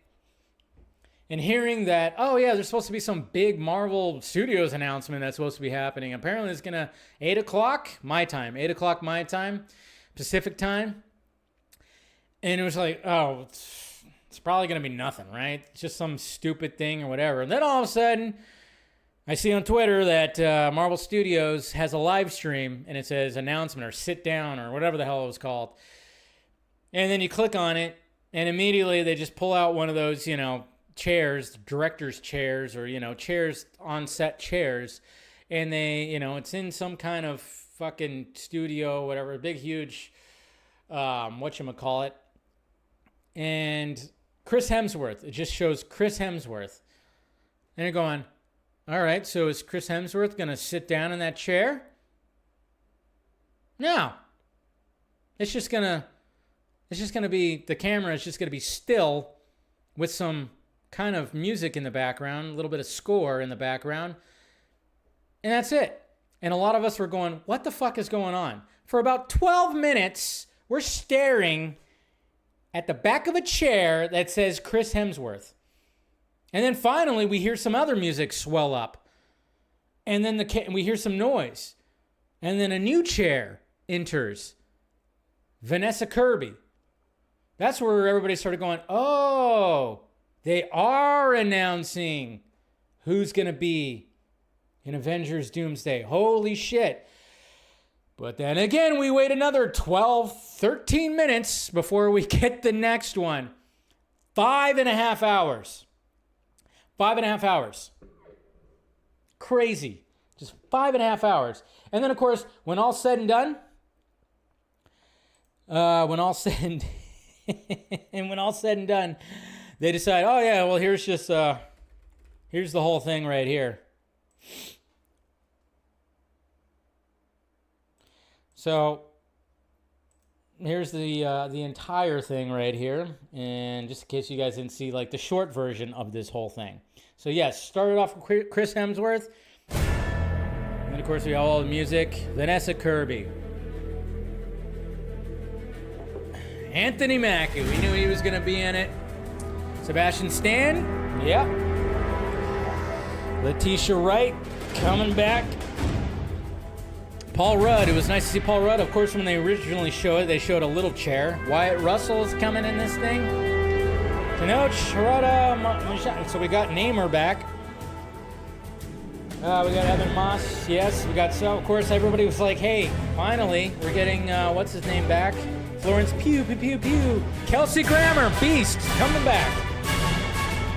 and hearing that, oh yeah, there's supposed to be some big Marvel Studios announcement that's supposed to be happening. Apparently it's gonna 8 o'clock my time, Pacific time. And it was like, oh, it's probably gonna be nothing, right? It's just some stupid thing or whatever. And then all of a sudden, I see on Twitter that Marvel Studios has a live stream and it says announcement or sit down or whatever the hell it was called. And then you click on it and immediately they just pull out one of those, you know, chairs, director's chairs, or, you know, chairs, on set chairs. And they, you know, it's in some kind of fucking studio, whatever, big, huge, whatchamacallit. And Chris Hemsworth, it just shows Chris Hemsworth. And you're going, all right, so is Chris Hemsworth going to sit down in that chair? No. It's just going to be, the camera is just going to be still with some kind of music in the background, a little bit of score in the background. And that's it. And a lot of us were going, what the fuck is going on? For about 12 minutes, we're staring at the back of a chair that says Chris Hemsworth. And then finally, we hear some other music swell up. And then we hear some noise. And then a new chair enters. Vanessa Kirby. That's where everybody started going, oh, they are announcing who's going to be in Avengers Doomsday. Holy shit. But then again, we wait another 12, 13 minutes before we get the next one. 5.5 hours. 5.5 hours. Crazy. Just 5.5 hours. And then, of course, when all's said and done, they decide, oh yeah, well here's the whole thing right here. So here's the entire thing right here, and just in case you guys didn't see like the short version of this whole thing. So yes, started off with Chris Hemsworth, and of course we have all the music. Vanessa Kirby. Anthony Mackie, we knew he was going to be in it. Sebastian Stan, yep. Letitia Wright, coming back. Paul Rudd, it was nice to see Paul Rudd. Of course, when they originally showed it, they showed a little chair. Wyatt Russell's coming in this thing. Tenoch Huerta, so we got Namor back. We got Evan Moss, yes. We got, so of course, everybody was like, hey, finally, we're getting, what's his name back? Florence Pugh, Pew, Pew, Pew. Kelsey Grammer, Beast, coming back.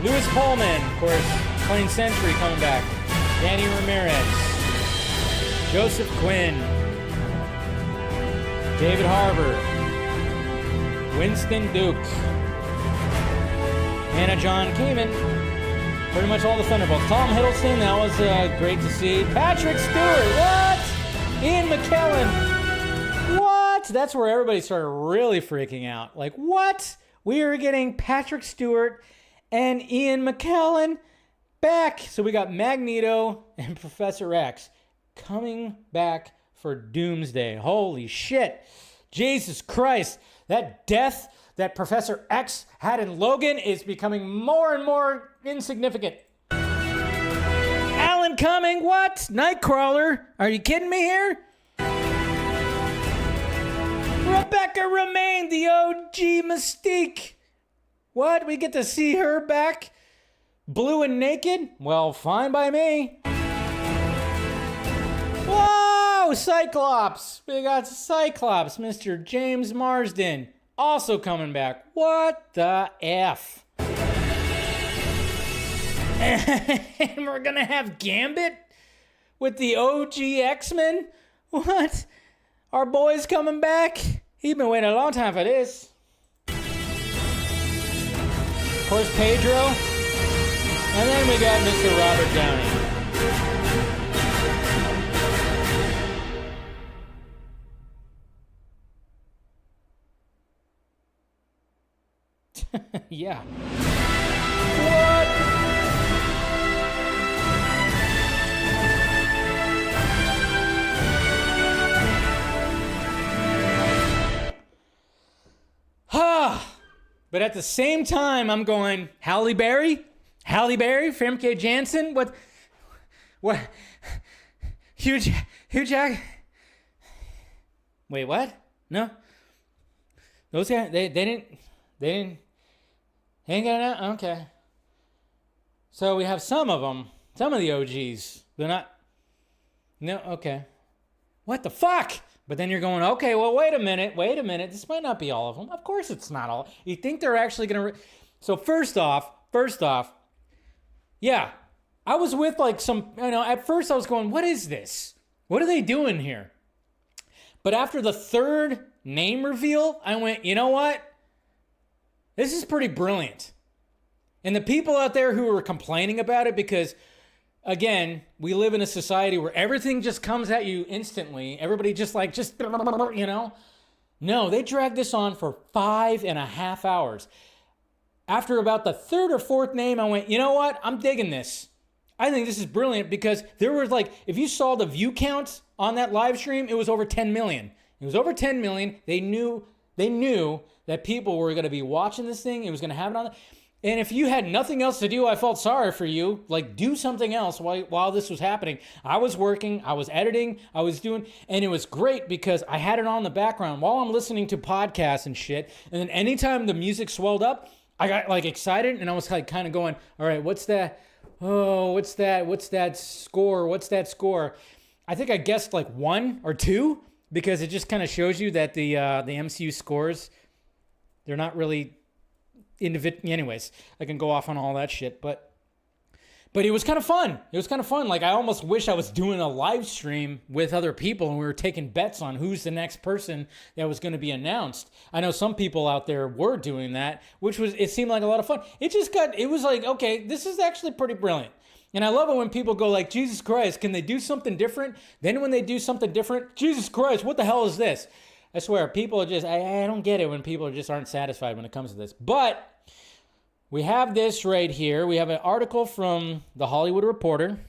Louis Pullman, of course, playing Sentry, coming back. Danny Ramirez. Joseph Quinn. David Harbour. Winston Duke. Hannah John Kamen. Pretty much all the Thunderbolts. Tom Hiddleston, that was great to see. Patrick Stewart, what? Ian McKellen. What? That's where everybody started really freaking out. Like, what? We are getting Patrick Stewart and Ian McKellen back. So we got Magneto and Professor X coming back for Doomsday. Holy shit. Jesus Christ. That death that Professor X had in Logan is becoming more and more insignificant. Alan Cumming, what? Nightcrawler? Are you kidding me here? Rebecca Romijn, the OG Mystique. What? We get to see her back? Blue and naked? Well, fine by me. Whoa! Cyclops! We got Cyclops, Mr. James Marsden. Also coming back. What the F? And we're gonna have Gambit with the OG X-Men? What? Our boy's coming back? He's been waiting a long time for this. Of course, Pedro. And then we got Mr. Robert Downey. Yeah. What? But at the same time, I'm going, Halle Berry, Famke Janssen, what, Hugh Jack, wait, what? No, those guys, they ain't got it. Okay, so we have some of them, some of the OGs. They're not. No, okay. What the fuck? But then you're going, okay, well, wait a minute. This might not be all of them. Of course it's not all. You think they're actually going to... So first off, yeah, I was with like some, at first I was going, what is this? What are they doing here? But after the third name reveal, I went, you know what? This is pretty brilliant. And the people out there who were complaining about it, because... Again, we live in a society where everything just comes at you instantly. Everybody just, No, they dragged this on for 5.5 hours. After about the third or fourth name, I went, you know what? I'm digging this. I think this is brilliant because there was if you saw the view count on that live stream, it was over 10 million. It was over 10 million. They knew that people were going to be watching this thing. It was going to have it on. And if you had nothing else to do, I felt sorry for you. Like, do something else while this was happening. I was working, I was editing, I was doing, and it was great because I had it on in the background while I'm listening to podcasts and shit. And then anytime the music swelled up, I got like excited and I was like kind of going, all right, what's that? Oh, what's that? What's that score? What's that score? I think I guessed like 1 or 2 because it just kind of shows you that the MCU scores, they're not really individual. Anyways, I can go off on all that shit, but it was kind of fun. It was kind of fun. Like, I almost wish I was doing a live stream with other people and we were taking bets on who's the next person that was going to be announced. I know some people out there were doing that, it seemed like a lot of fun. It was like, okay, this is actually pretty brilliant. And I love it when people go like, Jesus Christ, can they do something different? Then when they do something different, Jesus Christ, what the hell is this? I swear, people are just, I don't get it when people just aren't satisfied when it comes to this. But we have this right here. We have an article from The Hollywood Reporter.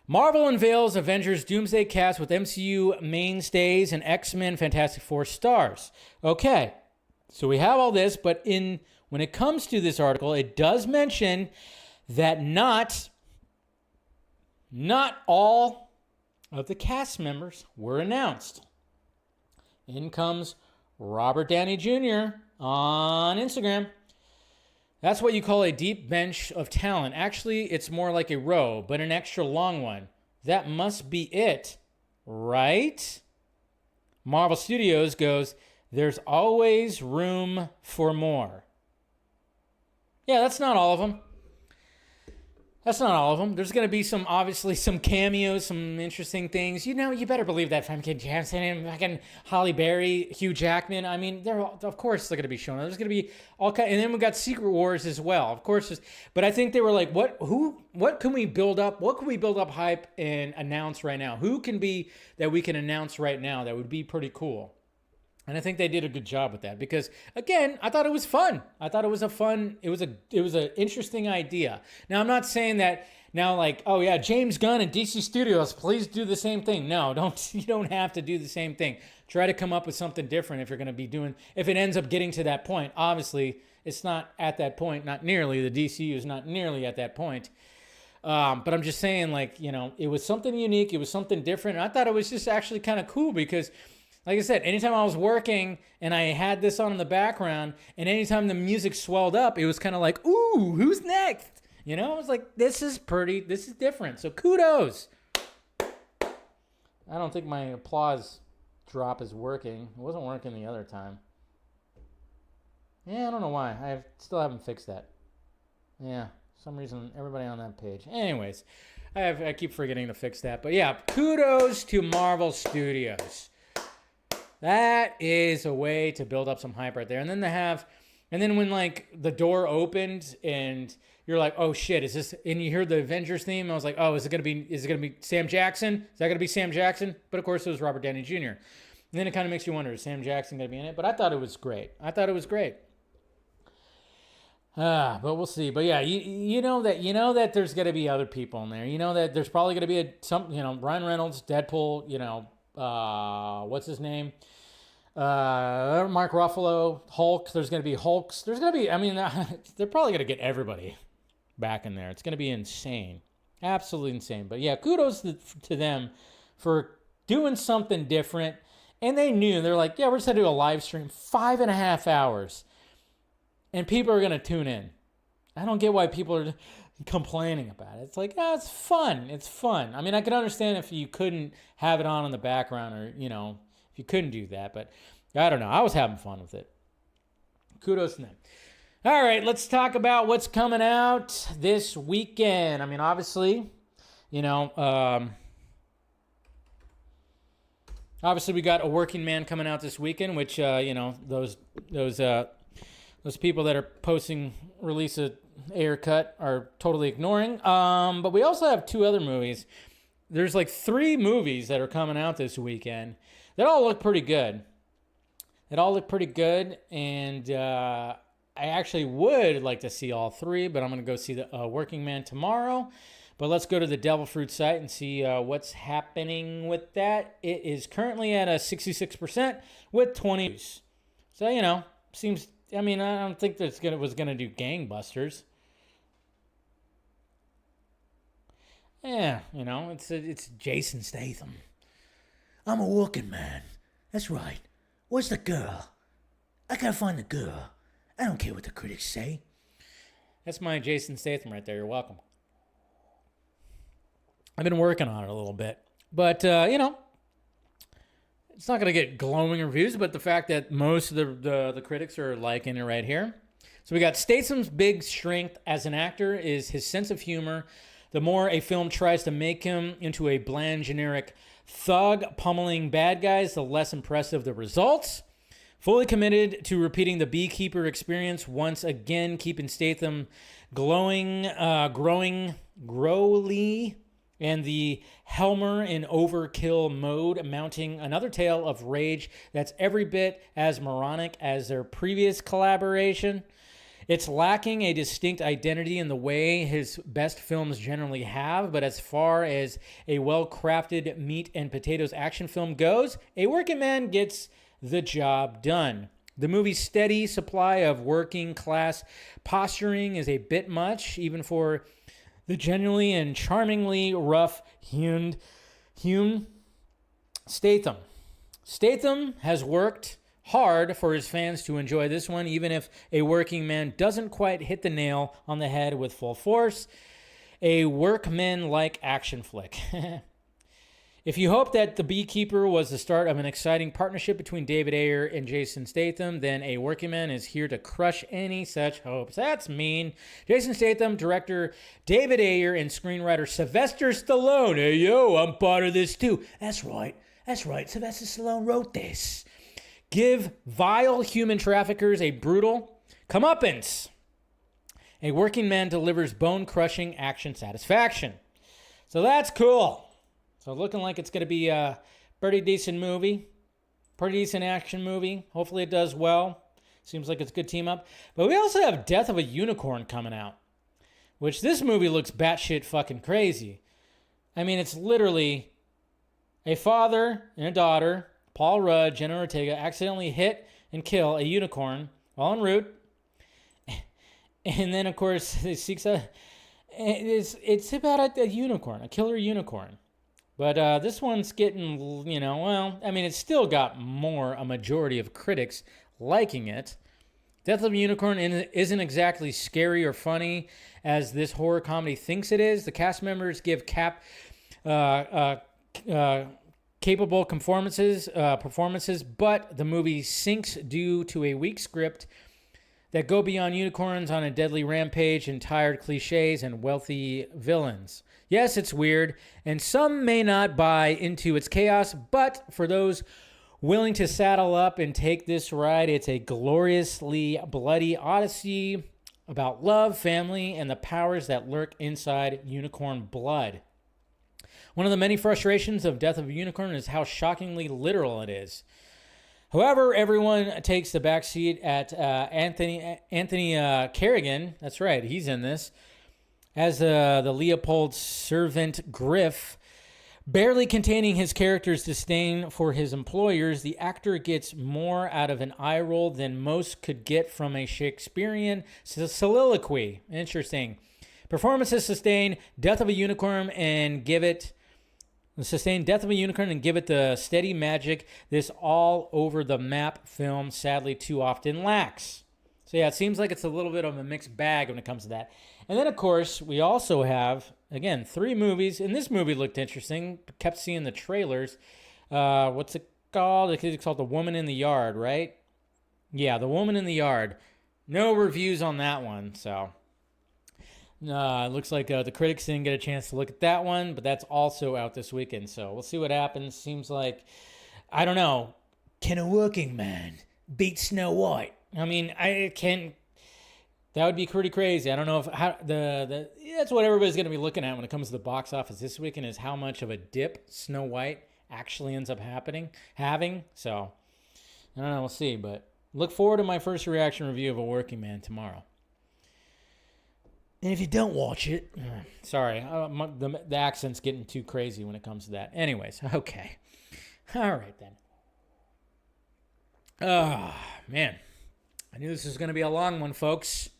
Marvel unveils Avengers Doomsday cast with MCU mainstays and X-Men Fantastic Four stars. Okay, so we have all this, but when it comes to this article, it does mention that not all of the cast members were announced. In comes Robert Downey Jr. on Instagram. That's what you call a deep bench of talent. Actually, it's more like a row, but an extra long one. That must be it, right? Marvel Studios goes, there's always room for more. Yeah, that's not all of them. That's not all of them. There's going to be obviously some cameos, some interesting things. You better believe that Famke Janssen and fucking Halle Berry, Hugh Jackman. I mean, of course they're going to be shown. There's going to be all kind, and then we got Secret Wars as well, of course. But I think they were like, what can we build up? What can we build up hype and announce right now? Who can be that we can announce right now that would be pretty cool? And I think they did a good job with that because, again, I thought it was fun. I thought it was an interesting idea. Now, I'm not saying that now, like, oh yeah, James Gunn and DC Studios, please do the same thing. No, you don't have to do the same thing. Try to come up with something different if you're going to be doing, if it ends up getting to that point. Obviously, it's not at that point, not nearly. The DCU is not nearly at that point. But I'm just saying, like, it was something unique. It was something different. And I thought it was just actually kind of cool because, like I said, anytime I was working and I had this on in the background, and anytime the music swelled up, it was kind of like, ooh, who's next? I was like, this is different. So kudos. I don't think my applause drop is working. It wasn't working the other time. Yeah, I don't know why. I still haven't fixed that. Yeah, for some reason, everybody on that page. Anyways, I keep forgetting to fix that. But yeah, kudos to Marvel Studios. That is a way to build up some hype right there. And then when like the door opened and you're like, oh shit, is this, and you hear the Avengers theme, I was like, oh, is it gonna be Sam Jackson? Is that gonna be Sam Jackson? But of course it was Robert Downey Jr. And then it kind of makes you wonder, is Sam Jackson gonna be in it? But I thought it was great. But we'll see. But yeah, you know that there's gonna be other people in there. You know that there's probably gonna be Ryan Reynolds, Deadpool, what's his name? Mark Ruffalo, Hulk. There's going to be Hulks. There's going to be, they're probably going to get everybody back in there. It's going to be insane. Absolutely insane. But yeah, kudos to them for doing something different. And they knew, they're like, yeah, we're just going to do a live stream, 5.5 hours. And people are going to tune in. I don't get why people are complaining about it. It's like, oh, it's fun. It's fun. I can understand if you couldn't have it on in the background or, if you couldn't do that, but I don't know. I was having fun with it. Kudos to them. All right, let's talk about what's coming out this weekend. Obviously, obviously we got A Working Man coming out this weekend, which, those people that are posting release a Ayer Cut are totally ignoring. But we also have 2 other movies. There's like 3 movies that are coming out this weekend. They all look pretty good. And I actually would like to see all 3, but I'm going to go see the Working Man tomorrow. But let's go to the Devil Fruit site and see what's happening with that. It is currently at a 66% with 20 views. So, seems I mean, I don't think that was gonna do gangbusters. Yeah, you know, it's Jason Statham. I'm a working man. That's right. Where's the girl? I gotta find the girl. I don't care what the critics say. That's my Jason Statham right there. You're welcome. I've been working on it a little bit. But, you know, it's not going to get glowing reviews, but the fact that most of the critics are liking it right here. So we got Statham's big strength as an actor is his sense of humor. The more a film tries to make him into a bland, generic thug pummeling bad guys, the less impressive the results. Fully committed to repeating the beekeeper experience once again, keeping Statham growly, and the Helmer in overkill mode, mounting another tale of rage that's every bit as moronic as their previous collaboration. It's lacking a distinct identity in the way his best films generally have, but as far as a well-crafted meat and potatoes action film goes, A Working Man gets the job done. The movie's steady supply of working class posturing is a bit much, even for the genuinely and charmingly rough-hewn Statham. Statham has worked hard for his fans to enjoy this one, even if A Working Man doesn't quite hit the nail on the head with full force. A workman-like action flick. If you hope that The Beekeeper was the start of an exciting partnership between David Ayer and Jason Statham, then A Working Man is here to crush any such hopes. That's mean. Jason Statham, director David Ayer, and screenwriter Sylvester Stallone. Hey, yo, I'm part of this too. That's right. Sylvester Stallone wrote this. Give vile human traffickers a brutal comeuppance. A Working Man delivers bone-crushing action satisfaction. So that's cool. So looking like it's going to be a pretty decent movie. Pretty decent action movie. Hopefully it does well. Seems like it's a good team up. But we also have Death of a Unicorn coming out. Which this movie looks batshit fucking crazy. I mean, it's literally a father and a daughter, Paul Rudd, Jenna Ortega, accidentally hit and kill a unicorn while en route. And then, of course, it seeks a... It's about a unicorn, a killer unicorn. But this one's getting, you know, well, I mean, it's still got a majority of critics liking it. Death of a Unicorn isn't exactly scary or funny as this horror comedy thinks it is. The cast members give capable performances, but the movie sinks due to a weak script that go beyond unicorns on a deadly rampage and tired cliches and wealthy villains. Yes, it's weird, and some may not buy into its chaos, but for those willing to saddle up and take this ride, it's a gloriously bloody odyssey about love, family, and the powers that lurk inside unicorn blood. One of the many frustrations of Death of a Unicorn is how shockingly literal it is. However, everyone takes the backseat at Anthony Carrigan. That's right, he's in this. As the Leopold servant Griff, barely containing his character's disdain for his employers, the actor gets more out of an eye roll than most could get from a Shakespearean soliloquy. Interesting. Performances sustain Death of a Unicorn and give it the steady magic this all-over-the-map film sadly too often lacks. So yeah, it seems like it's a little bit of a mixed bag when it comes to that. And then, of course, we also have, again, 3 movies. And this movie looked interesting. Kept seeing the trailers. What's it called? It's called The Woman in the Yard, right? Yeah, The Woman in the Yard. No reviews on that one, so... it looks like the critics didn't get a chance to look at that one, but that's also out this weekend, so we'll see what happens. Seems like, I don't know, can a working man beat Snow White? I mean, that would be pretty crazy. I don't know if that's what everybody's going to be looking at when it comes to the box office this weekend, is how much of a dip Snow White actually ends up having. So, I don't know, we'll see, but look forward to my first reaction review of A Working Man tomorrow. And if you don't watch it, sorry, the accent's getting too crazy when it comes to that. Anyways, okay. All right, then. Oh, man. I knew this was going to be a long one, folks.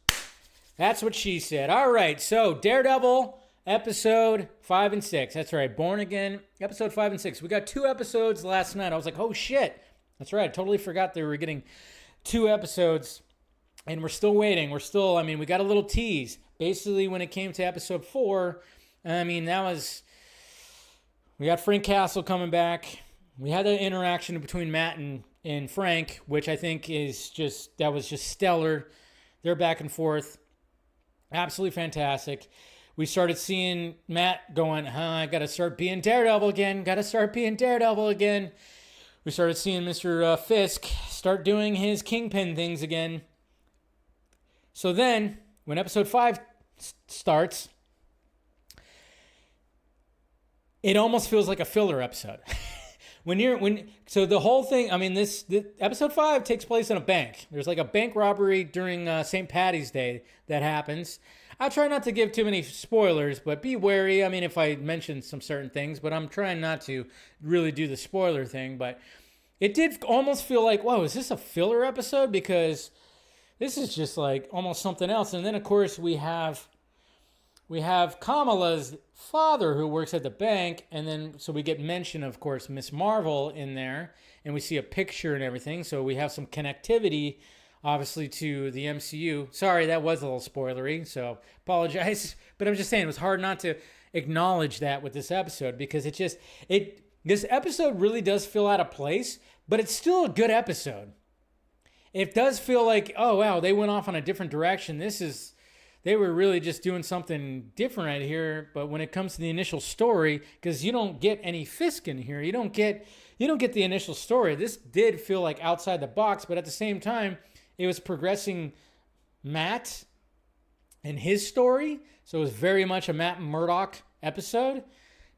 That's what she said. All right, so Daredevil, episode 5 and 6. That's right, Born Again, episode 5 and 6. We got 2 episodes last night. I was like, oh, shit. That's right, I totally forgot they were getting 2 episodes, and we're still waiting. We got a little tease. Basically, when it came to episode 4, we got Frank Castle coming back. We had the interaction between Matt and Frank, which I think was just stellar. They're back and forth. Absolutely fantastic. We started seeing Matt going, I got to start being Daredevil again. We started seeing Mr. Fisk start doing his Kingpin things again. So then, when episode 5 starts, it almost feels like a filler episode. So the whole thing, this episode 5 takes place in a bank. There's like a bank robbery during St. Paddy's Day that happens. I'll try not to give too many spoilers, but be wary. If I mention some certain things, but I'm trying not to really do the spoiler thing. But it did almost feel like, whoa, is this a filler episode? Because this is just like almost something else. And then, of course, we have Kamala's father who works at the bank, and then so we get mention, of course, Miss Marvel in there, and we see a picture and everything, so we have some connectivity, obviously, to the MCU. Sorry, that was a little spoilery, so apologize, but I'm just saying it was hard not to acknowledge that with this episode, because this episode really does feel out of place, but it's still a good episode. It does feel like, oh wow, they went off on a different direction. They were really just doing something different right here. But when it comes to the initial story, because you don't get any Fisk in here, you don't get the initial story. This did feel like outside the box, but at the same time, it was progressing Matt and his story. So it was very much a Matt Murdock episode.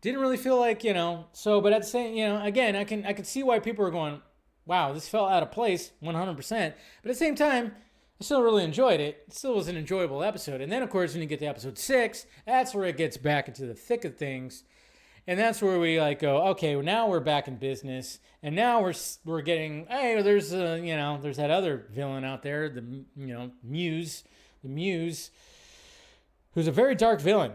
Didn't really feel like, but at the same, again, I can see why people are going, wow, this felt out of place 100%. But at the same time, I still really enjoyed it. It still was an enjoyable episode. And then, of course, when you get to episode 6, that's where it gets back into the thick of things. And that's where we go, okay, well, now we're back in business. And now we're getting, hey, there's that other villain out there, the Muse, who's a very dark villain.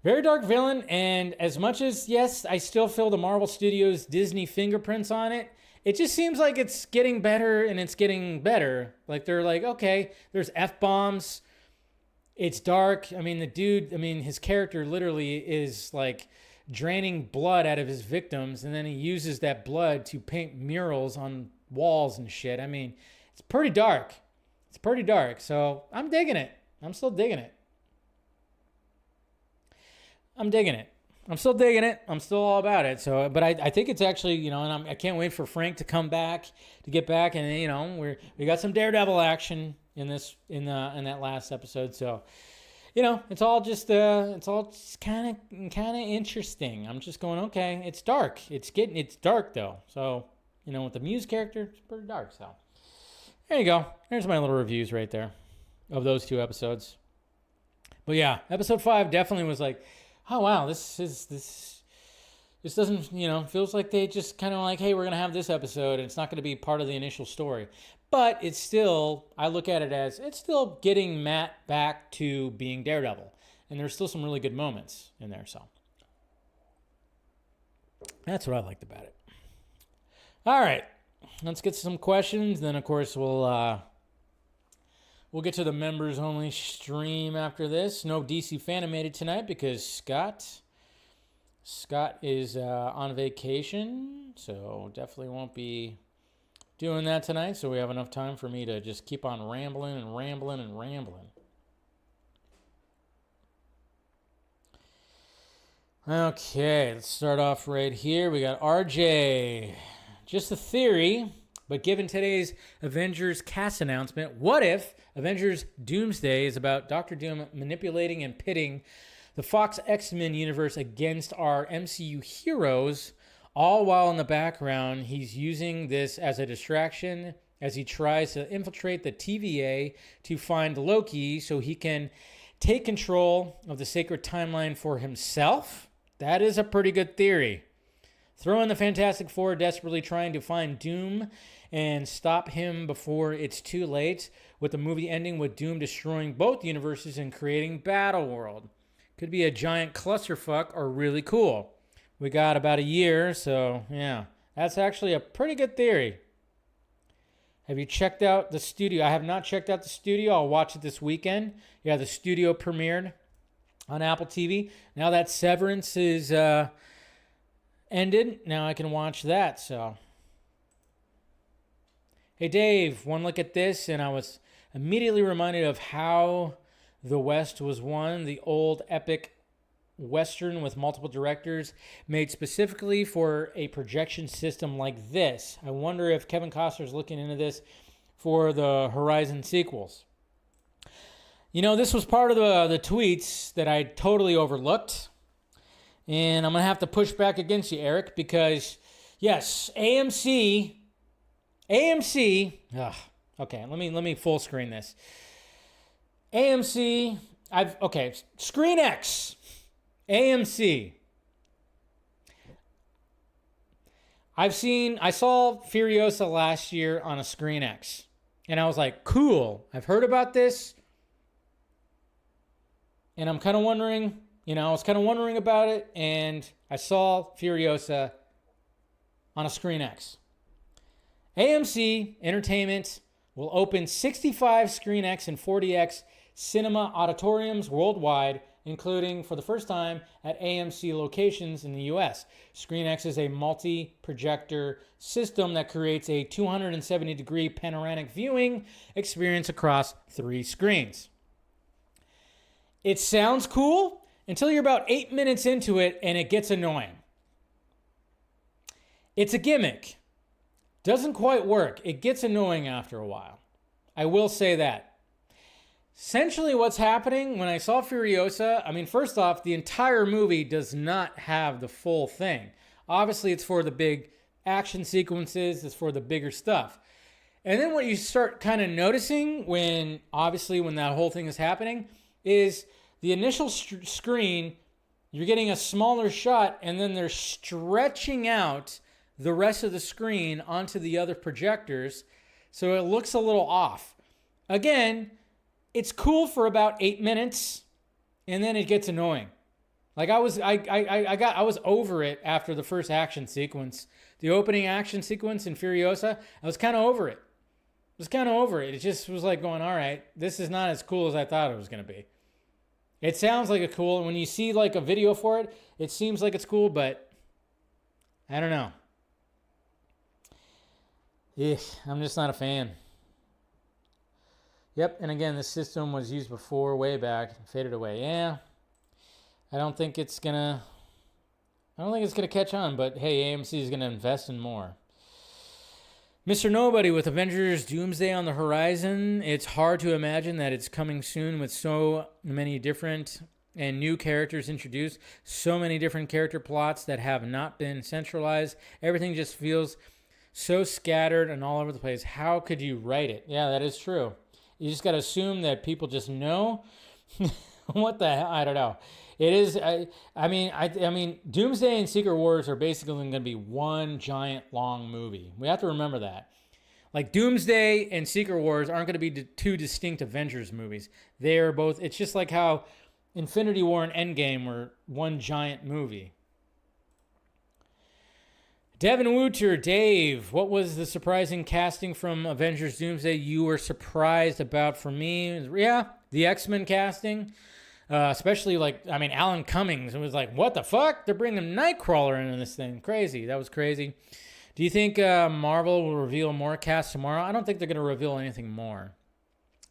Very dark villain. And as much as, yes, I still feel the Marvel Studios Disney fingerprints on it, it just seems like it's getting better and it's getting better. Like they're like, okay, there's F-bombs. It's dark. The dude, his character literally is like draining blood out of his victims. And then he uses that blood to paint murals on walls and shit. It's pretty dark. So I'm digging it. I'm still digging it. I'm still digging it. I'm still all about it. So, but I think it's actually, and I can't wait for Frank to come back, to get back, and we got some Daredevil action in that last episode. So, it's all just kind of interesting. I'm just going, okay, it's dark. It's dark though. So, with the Muse character, it's pretty dark. So, there you go. There's my little reviews right there of those 2 episodes. But yeah, episode 5 definitely was like, oh wow, this doesn't, feels like they just kind of like, hey, we're going to have this episode and it's not going to be part of the initial story. But it's still, I look at it as, it's still getting Matt back to being Daredevil. And there's still some really good moments in there, so. That's what I liked about it. All right, let's get some questions. Then, of course, we'll get to the members only stream after this. No DC Fanimated tonight because Scott is on vacation, so definitely won't be doing that tonight. So we have enough time for me to just keep on rambling. Okay, let's start off right here. We got RJ. Just a theory. But given today's Avengers cast announcement, what if Avengers Doomsday is about Dr. Doom manipulating and pitting the Fox X-Men universe against our MCU heroes, all while in the background he's using this as a distraction as he tries to infiltrate the TVA to find Loki so he can take control of the sacred timeline for himself? That is a pretty good theory. Throw in the Fantastic Four desperately trying to find Doom and stop him before it's too late, with the movie ending with Doom destroying both universes and creating Battleworld. Could be a giant clusterfuck or really cool. We got about a year, so yeah. That's actually a pretty good theory. Have you checked out the studio? I have not checked out the studio. I'll watch it this weekend. Yeah, the studio premiered on Apple TV. Now that Severance is ended, now I can watch that. So, hey Dave, one look at this, and I was immediately reminded of How the West Was Won, the old epic Western with multiple directors made specifically for a projection system like this. I wonder if Kevin Costner's looking into this for the Horizon sequels. You know, this was part of the tweets that I totally overlooked. And I'm going to have to push back against you, Eric, because, yes, AMC, okay, let me full screen this. AMC, Screen X, AMC. I saw Furiosa last year on a Screen X, and I was like, cool, I've heard about this, and I'm kind of wondering, I was kind of wondering about it, and I saw Furiosa on a Screen X. AMC Entertainment will open 65 Screen X and 40X cinema auditoriums worldwide, including for the first time at AMC locations in the US. Screen X is a multi-projector system that creates a 270-degree panoramic viewing experience across 3 screens. It sounds cool until you're about 8 minutes into it and it gets annoying. It's a gimmick. Doesn't quite work. It gets annoying after a while. I will say that. Essentially what's happening when I saw Furiosa, first off, the entire movie does not have the full thing. Obviously, it's for the big action sequences. It's for the bigger stuff. And then what you start kind of noticing when that whole thing is happening is the initial screen, you're getting a smaller shot, and then they're stretching out the rest of the screen onto the other projectors, so it looks a little off. Again, it's cool for about 8 minutes, and then it gets annoying. Like I was over it after the first action sequence. The opening action sequence in Furiosa, I was kind of over it. It just was like going, all right, this is not as cool as I thought it was going to be. It sounds like a cool, and when you see like a video for it, it seems like it's cool, but I don't know. I'm just not a fan. Yep, and again, this system was used before, way back, faded away. Yeah, I don't think it's gonna catch on, but hey, AMC is gonna invest in more. Mr. Nobody, with Avengers Doomsday on the horizon, it's hard to imagine that it's coming soon with so many different and new characters introduced, so many different character plots that have not been centralized. Everything just feels so scattered and all over the place. How could you write it? Yeah, that is true. You just got to assume that people just know. What the hell? I don't know. It is. I mean, Doomsday and Secret Wars are basically going to be one giant long movie. We have to remember that. Like Doomsday and Secret Wars aren't going to be two distinct Avengers movies. They are both. It's just like how Infinity War and Endgame were one giant movie. Devin Wooter, Dave, what was the surprising casting from Avengers Doomsday you were surprised about? For me, yeah, the X-Men casting. Especially Alan Cummings. It was like, what the fuck? They're bringing Nightcrawler into this thing. Crazy. That was crazy. Do you think Marvel will reveal more cast tomorrow? I don't think they're going to reveal anything more.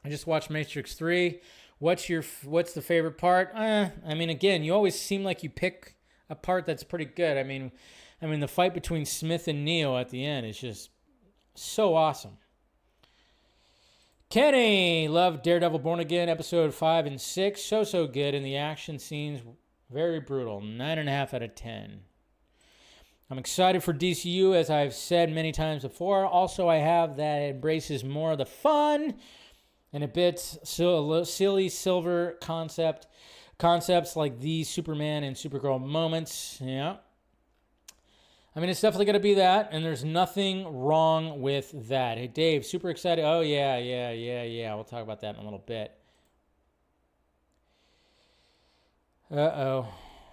I just watched Matrix 3. What's the favorite part? Again, you always seem like you pick a part that's pretty good. I mean, the fight between Smith and Neo at the end is just so awesome. Kenny, loved Daredevil Born Again, episode 5 and 6. So good, and the action scenes, very brutal. 9.5 out of 10. I'm excited for DCU, as I've said many times before. Also, I have that it embraces more of the fun and a bit silly silver concepts like these Superman and Supergirl moments. Yeah. I mean, it's definitely going to be that, and there's nothing wrong with that. Hey, Dave, super excited. Oh, yeah. We'll talk about that in a little bit. Uh-oh.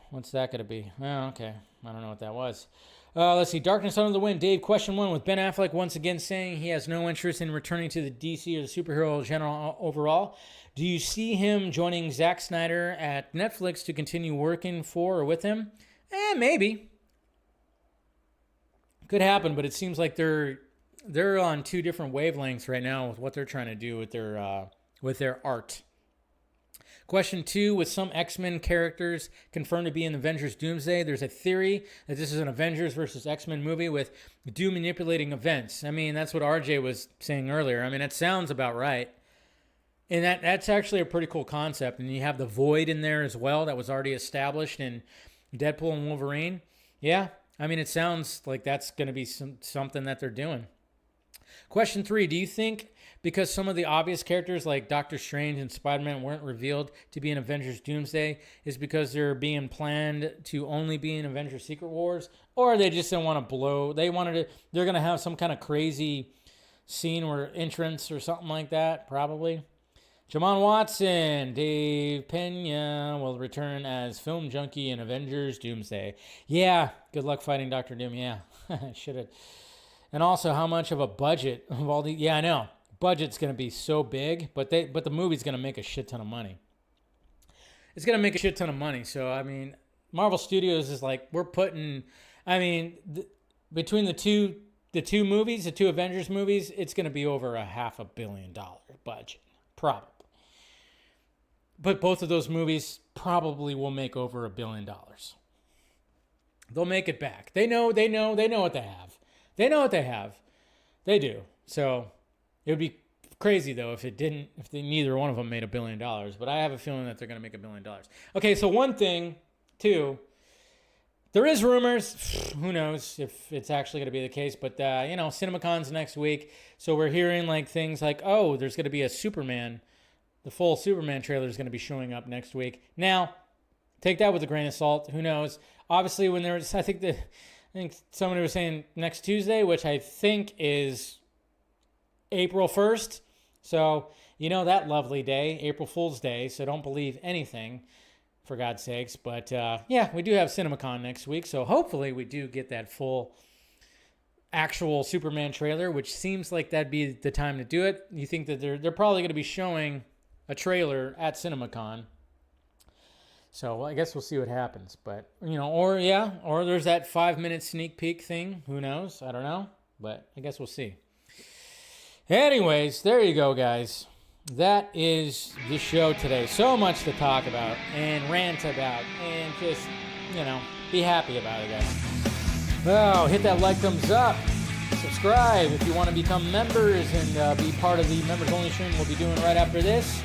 What's that going to be? Oh, okay. I don't know what that was. Let's see. Darkness Under the Wind. Dave, question 1. With Ben Affleck once again saying he has no interest in returning to the DC or the superhero genre overall, do you see him joining Zack Snyder at Netflix to continue working for or with him? Maybe. Could happen, but it seems like they're on two different wavelengths right now with what they're trying to do with their art. Question 2, with some X-Men characters confirmed to be in Avengers Doomsday, there's a theory that this is an Avengers versus X-Men movie with Doom manipulating events. I mean, that's what RJ was saying earlier. I mean, that sounds about right. And that's actually a pretty cool concept. And you have the Void in there as well that was already established in Deadpool and Wolverine. Yeah, I mean, it sounds like that's going to be something that they're doing. Question 3, do you think because some of the obvious characters like Doctor Strange and Spider-Man weren't revealed to be in Avengers Doomsday is because they're being planned to only be in Avengers Secret Wars, or they just don't want to blow? They're going to have some kind of crazy scene or entrance or something like that, probably. Jamon Watson, Dave Pena will return as Film Junkee in Avengers Doomsday. Yeah, good luck fighting Dr. Doom. Yeah, should have. And also, how much of a budget of all the? Yeah, I know. Budget's going to be so big, but the movie's going to make a shit ton of money. It's going to make a shit ton of money. So I mean, Marvel Studios is like, we're putting. I mean, between the two movies, the two Avengers movies, it's going to be over $500 million budget, probably. But both of those movies probably will make over $1 billion. They'll make it back. They know what they have. They know what they have. They do. So it would be crazy though if neither one of them made $1 billion. But I have a feeling that they're going to make $1 billion. Okay, so one thing, too, there is rumors. Who knows if it's actually going to be the case? But CinemaCon's next week, so we're hearing like things like, oh, there's going to be a Superman. The full Superman trailer is going to be showing up next week. Now, take that with a grain of salt. Who knows? Obviously, when I think somebody was saying next Tuesday, which I think is April 1st. So, that lovely day, April Fool's Day. So don't believe anything, for God's sakes. But, we do have CinemaCon next week. So hopefully we do get that full actual Superman trailer, which seems like that'd be the time to do it. You think that they're probably going to be showing a trailer at CinemaCon. So I guess we'll see what happens. But, or there's that 5-minute sneak peek thing. Who knows? I don't know. But I guess we'll see. Anyways, there you go, guys. That is the show today. So much to talk about and rant about and just, be happy about it, guys. Oh, hit that like, thumbs up. Subscribe if you want to become members and be part of the members-only stream we'll be doing right after this.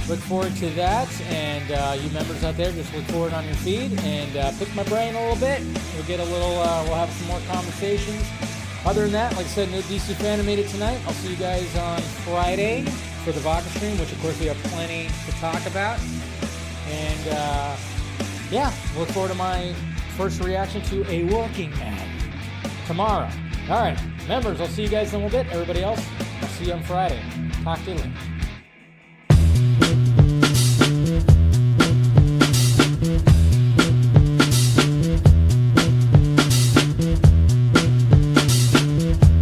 Look forward to that, and you members out there, just look forward on your feed and pick my brain a little bit. We'll get we'll have some more conversations. Other than that, like I said, no DC Fanimated tonight. I'll see you guys on Friday for the Vodka stream, which of course we have plenty to talk about. And look forward to my first reaction to a working ad tomorrow. All right, members, I'll see you guys in a little bit. Everybody else, I'll see you on Friday. Talk to you later.